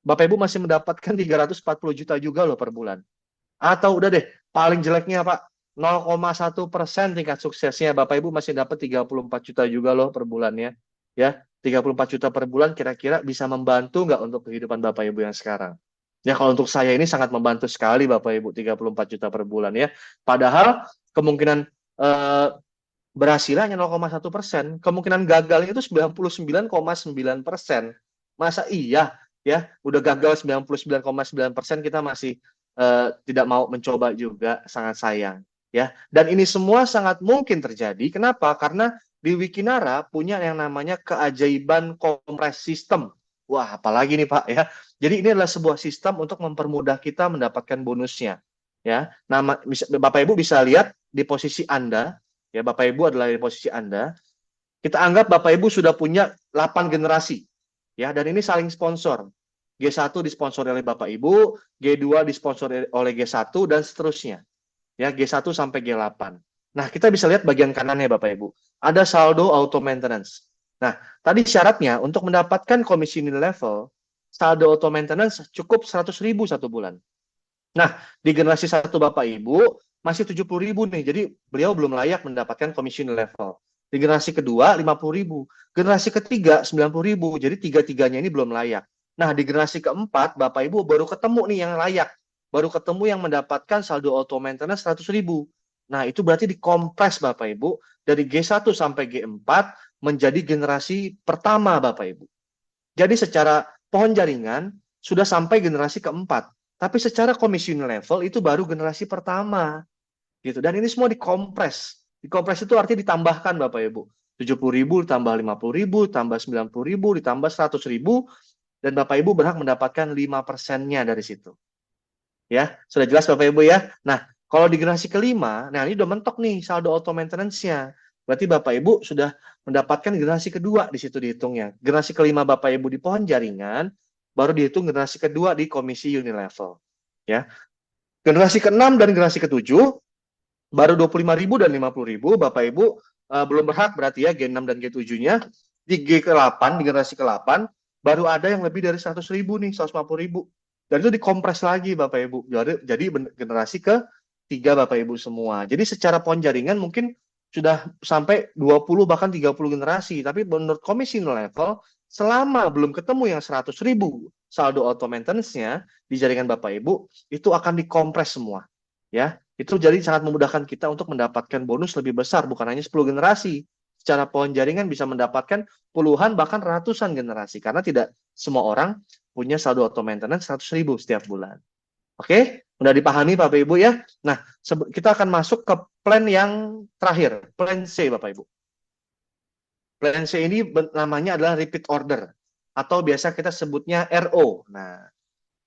Bapak Ibu masih mendapatkan 340 juta juga loh per bulan. Atau udah deh, paling jeleknya Pak, 0,1% tingkat suksesnya, Bapak Ibu masih dapat 34 juta juga loh per bulannya. Ya, 34 juta per bulan kira-kira bisa membantu nggak untuk kehidupan Bapak Ibu yang sekarang? Ya, kalau untuk saya ini sangat membantu sekali Bapak Ibu, 34 juta per bulan ya. Padahal kemungkinan berhasilnya 0,1%, kemungkinan gagalnya itu 99,9%. Masa iya ya, udah gagal 99,9% kita masih tidak mau mencoba juga, sangat sayang ya. Dan ini semua sangat mungkin terjadi. Kenapa? Karena di Wikinara punya yang namanya keajaiban kompres system. Wah, apalagi nih Pak ya. Jadi ini adalah sebuah sistem untuk mempermudah kita mendapatkan bonusnya ya. Bapak Ibu bisa lihat di posisi Anda ya, Bapak Ibu adalah di posisi Anda. Kita anggap Bapak Ibu sudah punya 8 generasi ya, dan ini saling sponsor. G1 disponsori oleh Bapak Ibu, G2 disponsori oleh G1 dan seterusnya. Ya, G1 sampai G8. Nah, kita bisa lihat bagian kanannya Bapak Ibu. Ada saldo auto maintenance. Nah, tadi syaratnya untuk mendapatkan komisi level, saldo auto maintenance cukup 100.000 satu bulan. Nah, di generasi 1 Bapak Ibu masih 70.000 nih. Jadi beliau belum layak mendapatkan komisi level. Di generasi kedua 50.000. Generasi ketiga 90.000. Jadi tiga-tiganya ini belum layak. Nah, di generasi keempat, Bapak Ibu baru ketemu nih yang layak. Baru ketemu yang mendapatkan saldo auto maintenance 100.000. Nah, itu berarti dikompres Bapak Ibu. Dari G1 sampai G4 menjadi generasi pertama Bapak Ibu. Jadi secara pohon jaringan sudah sampai generasi keempat. Tapi secara komisi level itu baru generasi pertama. Gitu. Dan ini semua dikompres. Dikompres itu artinya ditambahkan Bapak Ibu. 70.000 ditambah 50.000, tambah 90.000, ditambah 100.000. Dan Bapak Ibu berhak mendapatkan 5%-nya dari situ. Ya, sudah jelas Bapak Ibu ya. Nah, kalau di generasi kelima, nah ini udah mentok nih saldo auto maintenance-nya. Berarti Bapak Ibu sudah mendapatkan generasi kedua di situ dihitungnya. Generasi kelima Bapak Ibu di pohon jaringan, baru dihitung generasi kedua di komisi unilevel. Ya. Generasi ke-6 dan generasi ke-7, baru 25.000 dan 50.000, Bapak Ibu belum berhak berarti ya G6 dan G7-nya. Di G8, di generasi ke-8, baru ada yang lebih dari 100.000 nih, 150.000. Dan itu dikompres lagi Bapak Ibu. Jadi generasi ke-3 Bapak Ibu semua. Jadi secara pohon jaringan mungkin sudah sampai 20 bahkan 30 generasi. Tapi menurut komisi level, selama belum ketemu yang 100.000 saldo auto maintenance-nya di jaringan Bapak Ibu, itu akan dikompres semua. Ya, itu jadi sangat memudahkan kita untuk mendapatkan bonus lebih besar, bukan hanya 10 generasi. Secara pohon jaringan bisa mendapatkan puluhan bahkan ratusan generasi, karena tidak semua orang punya saldo auto maintenance 100.000 setiap bulan. Oke, udah dipahami Bapak Ibu ya. Nah, kita akan masuk ke plan yang terakhir, plan C Bapak Ibu. Plan C ini namanya adalah repeat order, atau biasa kita sebutnya RO. Nah,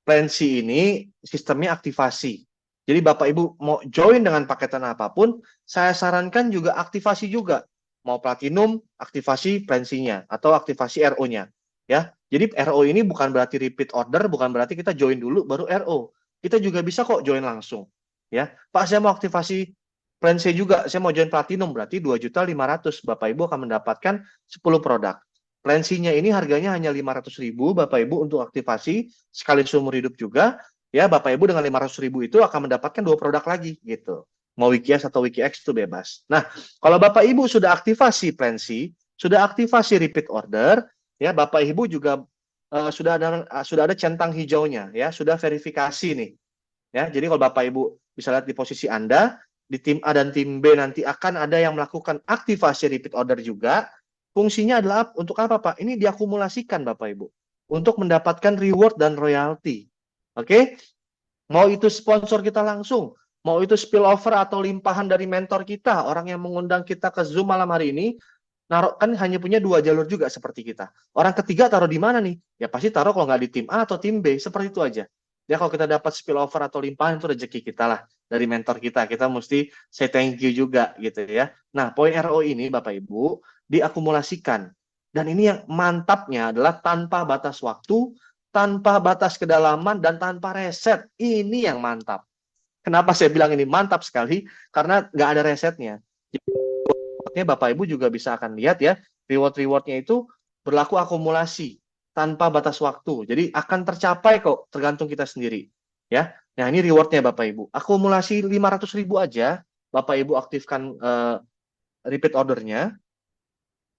plan C ini sistemnya aktivasi. Jadi Bapak Ibu mau join dengan paketan apapun, saya sarankan juga aktivasi juga. Mau platinum, aktivasi plan C-nya atau aktivasi RO-nya. Ya, jadi RO ini bukan berarti repeat order, bukan berarti kita join dulu baru RO. Kita juga bisa kok join langsung. Ya, Pak saya mau aktivasi plan C juga, saya mau join platinum berarti 2.500.000. Bapak Ibu akan mendapatkan 10 produk. Plan C-nya ini harganya hanya 500.000 Bapak Ibu untuk aktivasi sekali seumur hidup juga. Ya, Bapak Ibu dengan 500.000 itu akan mendapatkan 2 produk lagi gitu. Mau WikiS atau WikiX itu bebas. Nah, kalau Bapak Ibu sudah aktivasi plan C, sudah aktivasi repeat order, ya Bapak Ibu juga sudah ada centang hijaunya, ya sudah verifikasi nih. Ya, jadi kalau Bapak Ibu bisa lihat di posisi Anda, di tim A dan tim B nanti akan ada yang melakukan aktivasi repeat order juga. Fungsinya adalah untuk apa Pak? Ini diakumulasikan Bapak Ibu untuk mendapatkan reward dan royalti. Oke? Mau itu sponsor kita langsung, mau itu spillover atau limpahan dari mentor kita, orang yang mengundang kita ke Zoom malam hari ini, naruh kan hanya punya 2 jalur juga seperti kita. Orang ketiga taruh di mana nih? Ya pasti taruh kalau nggak di tim A atau tim B, seperti itu aja. Ya kalau kita dapat spillover atau limpahan itu rezeki kita lah dari mentor kita. Kita mesti say thank you juga gitu ya. Nah, poin RO ini Bapak Ibu diakumulasikan. Dan ini yang mantapnya adalah tanpa batas waktu, tanpa batas kedalaman, dan tanpa reset. Ini yang mantap. Kenapa saya bilang ini mantap sekali? Karena nggak ada resetnya. Jadi Bapak Ibu juga bisa akan lihat ya, reward-rewardnya itu berlaku akumulasi tanpa batas waktu. Jadi akan tercapai kok, tergantung kita sendiri. Ya, nah ini rewardnya Bapak Ibu. Akumulasi 500.000 aja, Bapak Ibu aktifkan repeat ordernya.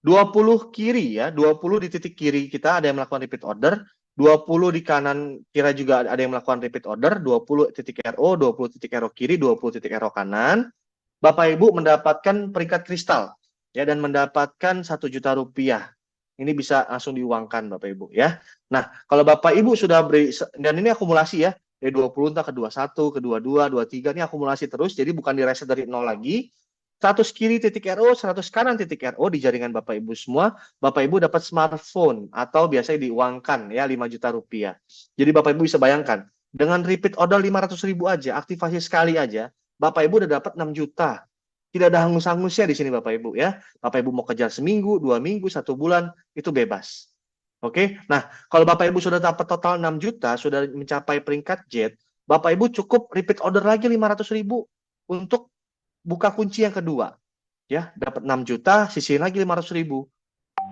20 kiri ya, 20 di titik kiri kita ada yang melakukan repeat order, 20 di kanan kira juga ada yang melakukan repeat order, 20 titik RO, 20 titik RO kiri, 20 titik RO kanan. Bapak Ibu mendapatkan peringkat kristal ya dan mendapatkan 1 juta rupiah. Ini bisa langsung diuangkan Bapak Ibu ya. Nah, kalau Bapak Ibu sudah beri, dan ini akumulasi ya, dari 20 entah ke 21, ke 22, 23, ini akumulasi terus, jadi bukan direset dari 0 lagi. 100 kiri titik RO, 100 kanan titik RO di jaringan Bapak Ibu semua, Bapak Ibu dapat smartphone atau biasanya diuangkan ya 5 juta rupiah. Jadi Bapak Ibu bisa bayangkan, dengan repeat order 500.000 aja, aktivasi sekali aja, Bapak Ibu udah dapat 6 juta. Tidak ada hangus-hangusnya di sini Bapak Ibu ya. Bapak Ibu mau kejar seminggu, 2 minggu, 1 bulan, itu bebas. Oke, nah kalau Bapak Ibu sudah dapat total 6 juta, sudah mencapai peringkat jet, Bapak Ibu cukup repeat order lagi 500.000 untuk buka kunci yang kedua. Ya, dapat 6 juta, sisihin lagi 500.000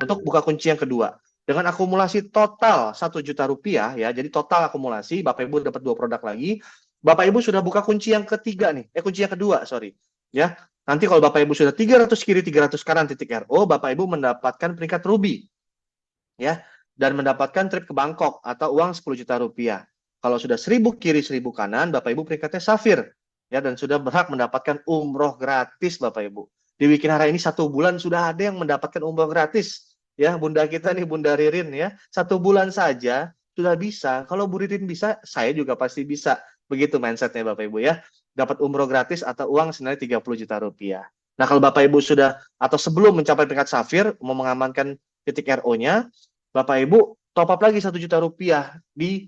untuk buka kunci yang kedua. Dengan akumulasi total 1 juta rupiah ya, jadi total akumulasi Bapak Ibu dapat 2 produk lagi. Bapak Ibu sudah buka kunci yang ketiga nih, kunci yang kedua, sorry. Ya, nanti kalau Bapak Ibu sudah 300 kiri, 300 kanan titik RO, Bapak Ibu mendapatkan peringkat ruby. Ya, dan mendapatkan trip ke Bangkok atau uang 10 juta rupiah. Kalau sudah 1000 kiri, 1000 kanan, Bapak Ibu peringkatnya safir. Ya, dan sudah berhak mendapatkan umroh gratis Bapak Ibu. Di Wikinara ini 1 bulan sudah ada yang mendapatkan umroh gratis. Ya, Bunda kita nih, Bunda Ririn ya. 1 bulan saja sudah bisa. Kalau Bu Ririn bisa, saya juga pasti bisa. Begitu mindsetnya Bapak Ibu ya. Dapat umroh gratis atau uang senilai 30 juta rupiah. Nah, kalau Bapak Ibu sudah atau sebelum mencapai peringkat safir, mau mengamankan titik RO-nya, Bapak Ibu top up lagi 1 juta rupiah di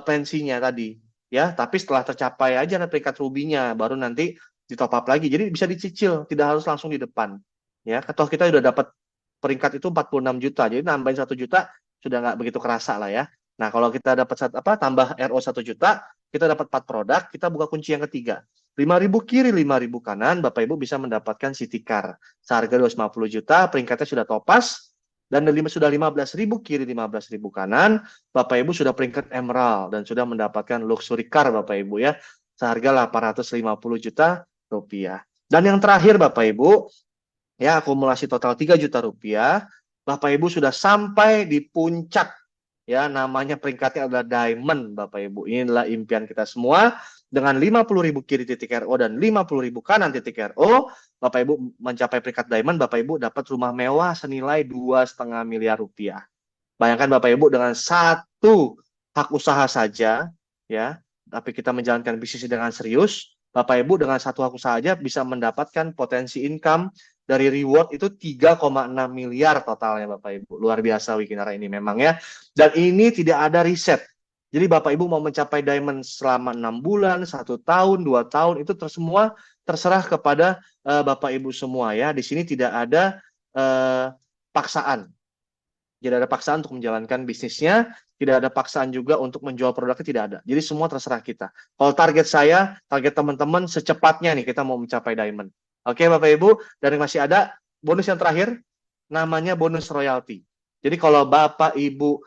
pensinya tadi. Ya, tapi setelah tercapai aja peringkat rubinya, baru nanti di top up lagi. Jadi bisa dicicil, tidak harus langsung di depan. Ya, atau kita sudah dapat peringkat itu 46 juta, jadi nambahin 1 juta sudah nggak begitu kerasa lah ya. Nah, kalau kita dapat tambah RO 1 juta, kita dapat 4 produk, kita buka kunci yang ketiga. 5.000 kiri, 5.000 kanan, Bapak Ibu bisa mendapatkan City Car. Seharga 250 juta, peringkatnya sudah topas, dan sudah 15.000 kiri, 15.000 kanan, Bapak Ibu sudah peringkat Emerald, dan sudah mendapatkan Luxury Car Bapak Ibu ya, seharga 850 juta rupiah. Dan yang terakhir Bapak Ibu, ya akumulasi total 3 juta rupiah, Bapak Ibu sudah sampai di puncak. Ya, namanya peringkatnya adalah Diamond Bapak Ibu. Ini adalah impian kita semua. Dengan 50.000 kiri titik RO dan 50.000 kanan titik RO, Bapak Ibu mencapai peringkat Diamond, Bapak Ibu dapat rumah mewah senilai 2,5 miliar rupiah. Bayangkan Bapak Ibu dengan 1 hak usaha saja, ya, tapi kita menjalankan bisnis dengan serius, Bapak Ibu dengan 1 hak usaha saja bisa mendapatkan potensi income dari reward itu 3,6 miliar totalnya Bapak Ibu. Luar biasa Wikinara ini memang ya. Dan ini tidak ada riset. Jadi Bapak Ibu mau mencapai diamond selama 6 bulan, 1 tahun, 2 tahun, itu semua terserah kepada Bapak Ibu semua ya. Di sini tidak ada paksaan. Tidak ada paksaan untuk menjalankan bisnisnya, tidak ada paksaan juga untuk menjual produknya, tidak ada. Jadi semua terserah kita. Kalau target saya, target teman-teman secepatnya nih kita mau mencapai diamond. Oke Bapak Ibu, dan masih ada bonus yang terakhir, namanya bonus royalty. Jadi kalau Bapak Ibu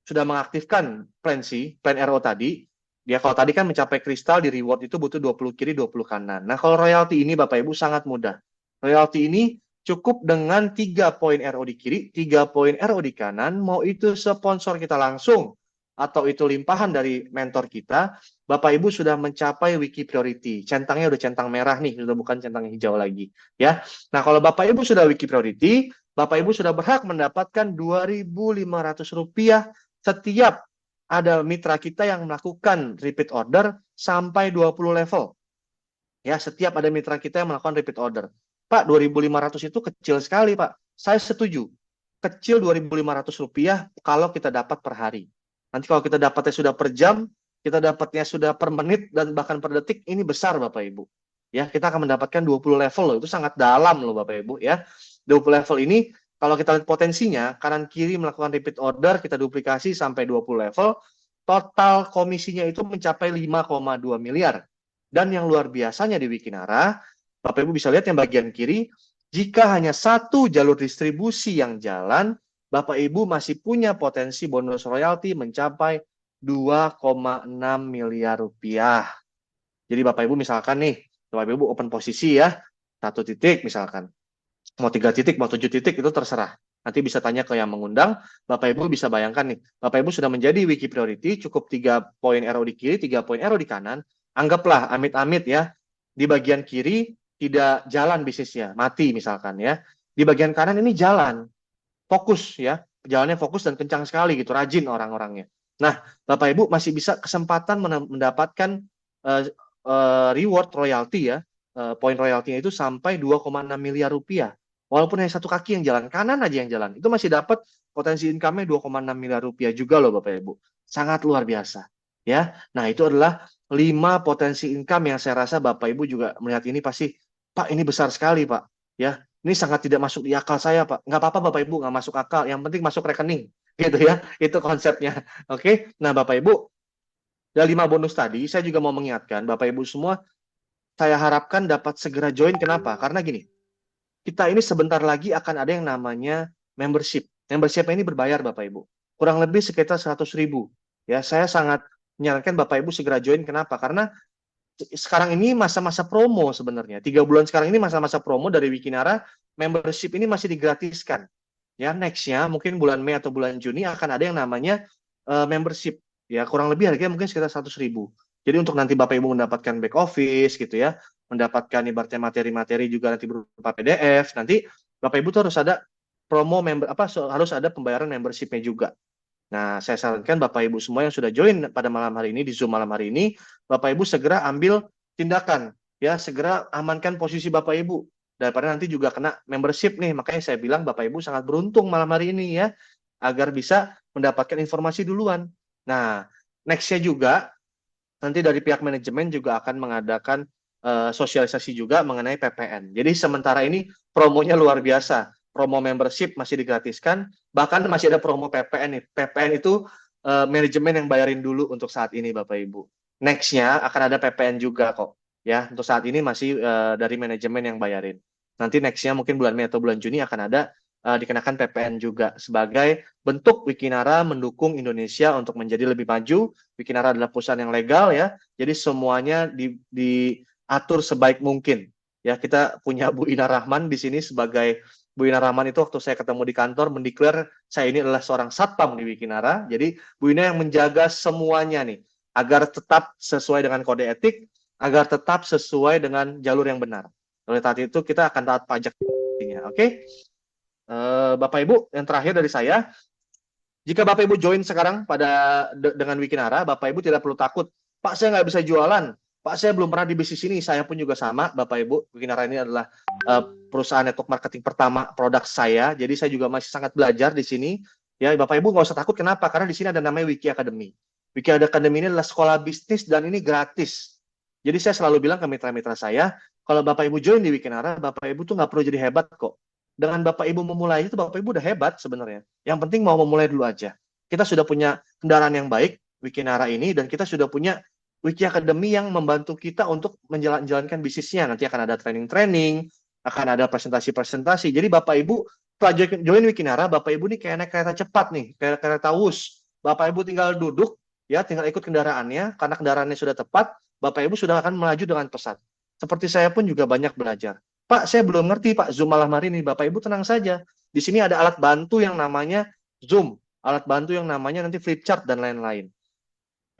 sudah mengaktifkan plan RO tadi, dia kalau tadi kan mencapai kristal di reward itu butuh 20 kiri, 20 kanan. Nah kalau royalty ini Bapak Ibu sangat mudah. Royalty ini cukup dengan 3 poin RO di kiri, 3 poin RO di kanan, mau itu sponsor kita langsung, atau itu limpahan dari mentor kita, Bapak Ibu sudah mencapai Wiki Priority. Centangnya udah centang merah nih, sudah bukan centang hijau lagi. Ya. Nah, kalau Bapak Ibu sudah Wiki Priority, Bapak Ibu sudah berhak mendapatkan Rp2.500 setiap ada mitra kita yang melakukan repeat order sampai 20 level. Ya, setiap ada mitra kita yang melakukan repeat order. Pak, 2.500 itu kecil sekali, Pak. Saya setuju. Kecil Rp2.500 kalau kita dapat per hari. Nanti kalau kita dapatnya sudah per jam, kita dapatnya sudah per menit, dan bahkan per detik, ini besar Bapak Ibu. Ya, kita akan mendapatkan 20 level loh. Itu sangat dalam loh Bapak Ibu ya. 20 level ini, kalau kita lihat potensinya, kanan kiri melakukan repeat order, kita duplikasi sampai 20 level, total komisinya itu mencapai 5,2 miliar. Dan yang luar biasanya di Wikinara, Bapak Ibu bisa lihat yang bagian kiri, jika hanya satu jalur distribusi yang jalan, Bapak Ibu masih punya potensi bonus royalti mencapai 2,6 miliar rupiah. Jadi Bapak Ibu misalkan nih, Bapak Ibu open posisi ya, 1 titik misalkan. Mau 3 titik, mau 7 titik, itu terserah. Nanti bisa tanya ke yang mengundang, Bapak Ibu bisa bayangkan nih, Bapak Ibu sudah menjadi Wiki Priority, cukup 3 poin arrow di kiri, 3 poin arrow di kanan, anggaplah amit-amit ya, di bagian kiri tidak jalan bisnisnya, mati misalkan ya. Di bagian kanan ini jalan, fokus ya, jalannya fokus dan kencang sekali gitu, rajin orang-orangnya. Nah, Bapak Ibu masih bisa kesempatan mendapatkan reward royalti ya, poin royaltinya itu sampai 2,6 miliar rupiah. Walaupun hanya satu kaki yang jalan, kanan aja yang jalan, itu masih dapat potensi income-nya 2,6 miliar rupiah juga loh Bapak Ibu. Sangat luar biasa. Ya, nah itu adalah 5 potensi income yang saya rasa Bapak Ibu juga melihat ini pasti, Pak ini besar sekali Pak. Ya, ini sangat tidak masuk di akal saya Pak. Nggak apa-apa Bapak Ibu, nggak masuk akal. Yang penting masuk rekening. Gitu ya, itu konsepnya. Oke, nah Bapak Ibu, dari 5 bonus tadi, saya juga mau mengingatkan Bapak Ibu semua, saya harapkan dapat segera join. Kenapa? Karena gini, kita ini sebentar lagi akan ada yang namanya membership. Membership ini berbayar Bapak Ibu. Kurang lebih sekitar 100.000. Ya, saya sangat menyarankan Bapak Ibu segera join. Kenapa? Karena sekarang ini masa-masa promo sebenarnya. 3 bulan sekarang ini masa-masa promo dari Wikinara, membership ini masih digratiskan. Ya, next-nya mungkin bulan Mei atau bulan Juni akan ada yang namanya membership. Ya, kurang lebih harganya mungkin sekitar 100.000. Jadi untuk nanti Bapak Ibu mendapatkan back office gitu ya, mendapatkan ibaratnya materi-materi juga nanti berupa PDF, nanti Bapak Ibu tuh harus ada promo harus ada pembayaran membership-nya juga. Nah, saya sarankan Bapak Ibu semua yang sudah join pada malam hari ini, di Zoom malam hari ini, Bapak Ibu segera ambil tindakan, ya, segera amankan posisi Bapak Ibu, daripada nanti juga kena membership nih. Makanya saya bilang Bapak Ibu sangat beruntung malam hari ini ya, agar bisa mendapatkan informasi duluan. Nah, next-nya juga, nanti dari pihak manajemen juga akan mengadakan sosialisasi juga mengenai PPN. Jadi sementara ini promonya luar biasa. Promo membership masih digratiskan, bahkan masih ada promo PPN nih. PPN itu manajemen yang bayarin dulu untuk saat ini Bapak Ibu. Next-nya akan ada PPN juga kok. Ya, untuk saat ini masih dari manajemen yang bayarin. Nanti next-nya mungkin bulan Mei atau bulan Juni akan ada dikenakan PPN juga sebagai bentuk Wikinara mendukung Indonesia untuk menjadi lebih maju. Wikinara adalah perusahaan yang legal ya. Jadi semuanya diatur sebaik mungkin. Ya, kita punya Bu Ina Rahman di sini sebagai Bu Ina Rahman itu waktu saya ketemu di kantor mendeklar saya ini adalah seorang satpam di Wikinara. Jadi Bu Ina yang menjaga semuanya nih agar tetap sesuai dengan kode etik, agar tetap sesuai dengan jalur yang benar. Oleh saat itu kita akan taat pajak. Oke? Bapak Ibu, yang terakhir dari saya, jika Bapak Ibu join sekarang dengan Wikinara, Bapak Ibu tidak perlu takut, Pak saya nggak bisa jualan, Pak saya belum pernah di bisnis ini. Saya pun juga sama, Bapak Ibu. Wikinara ini adalah perusahaan network marketing pertama produk saya, jadi saya juga masih sangat belajar di sini. Ya, Bapak Ibu nggak usah takut. Kenapa? Karena di sini ada namanya Wiki Academy. Wiki Academy ini adalah sekolah bisnis dan ini gratis. Jadi saya selalu bilang ke mitra-mitra saya, kalau Bapak Ibu join di Wikinara, Bapak Ibu tuh nggak perlu jadi hebat kok. Dengan Bapak Ibu memulai itu, Bapak Ibu udah hebat sebenarnya. Yang penting mau memulai dulu aja. Kita sudah punya kendaraan yang baik, Wikinara ini, dan kita sudah punya Wiki Academy yang membantu kita untuk menjalankan bisnisnya. Nanti akan ada training-training, akan ada presentasi-presentasi. Jadi Bapak Ibu, setelah join Wikinara, Bapak Ibu nih kayak naik kereta cepat nih, kayak kereta wus. Bapak Ibu tinggal duduk, ya tinggal ikut kendaraannya, karena kendaraannya sudah tepat, Bapak Ibu sudah akan melaju dengan pesat. Seperti saya pun juga banyak belajar. Pak, saya belum ngerti Pak Zoom malam hari ini. Bapak Ibu tenang saja. Di sini ada alat bantu yang namanya Zoom, alat bantu yang namanya nanti flip chart dan lain-lain.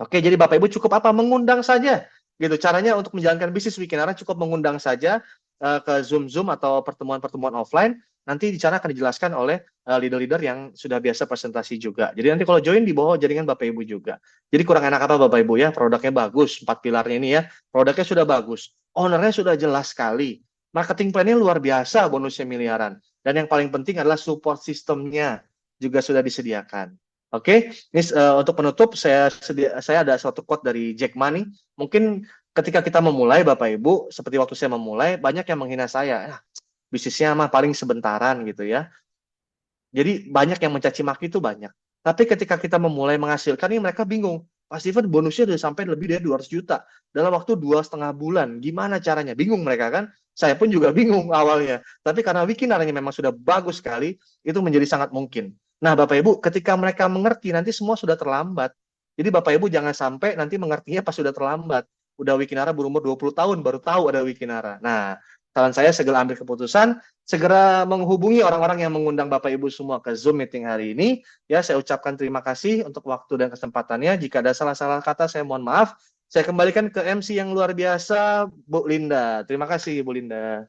Oke, jadi Bapak Ibu cukup apa? Mengundang saja. Gitu. Caranya untuk menjalankan bisnis Wikinara cukup mengundang saja ke Zoom atau pertemuan-pertemuan offline. Nanti di sana akan dijelaskan oleh leader-leader yang sudah biasa presentasi juga. Jadi nanti kalau join di bawah jaringan Bapak Ibu juga. Jadi kurang enak apa Bapak Ibu ya? Produknya bagus, 4 pilarnya ini ya. Produknya sudah bagus. Ownernya sudah jelas sekali. Marketing plan-nya luar biasa, bonusnya miliaran. Dan yang paling penting adalah support sistemnya juga sudah disediakan. Oke, ini untuk penutup saya ada suatu quote dari Jack Ma nih. Mungkin ketika kita memulai Bapak Ibu, seperti waktu saya memulai, banyak yang menghina saya. Bisnisnya mah paling sebentaran gitu ya. Jadi banyak yang mencaci maki itu banyak. Tapi ketika kita memulai menghasilkan ini mereka bingung. Pak Steven bonusnya udah sampai lebih dari 200 juta dalam waktu 2,5 bulan. Gimana caranya? Bingung mereka kan? Saya pun juga bingung awalnya. Tapi karena Wikinaranya memang sudah bagus sekali, itu menjadi sangat mungkin. Nah, Bapak Ibu, ketika mereka mengerti, nanti semua sudah terlambat. Jadi Bapak Ibu jangan sampai nanti mengertinya pas sudah terlambat. Udah Wikinara berumur 20 tahun, baru tahu ada Wikinara. Nah, saran saya segera ambil keputusan, segera menghubungi orang-orang yang mengundang Bapak Ibu semua ke Zoom meeting hari ini. Ya, saya ucapkan terima kasih untuk waktu dan kesempatannya. Jika ada salah-salah kata, saya mohon maaf. Saya kembalikan ke MC yang luar biasa, Bu Linda. Terima kasih, Bu Linda.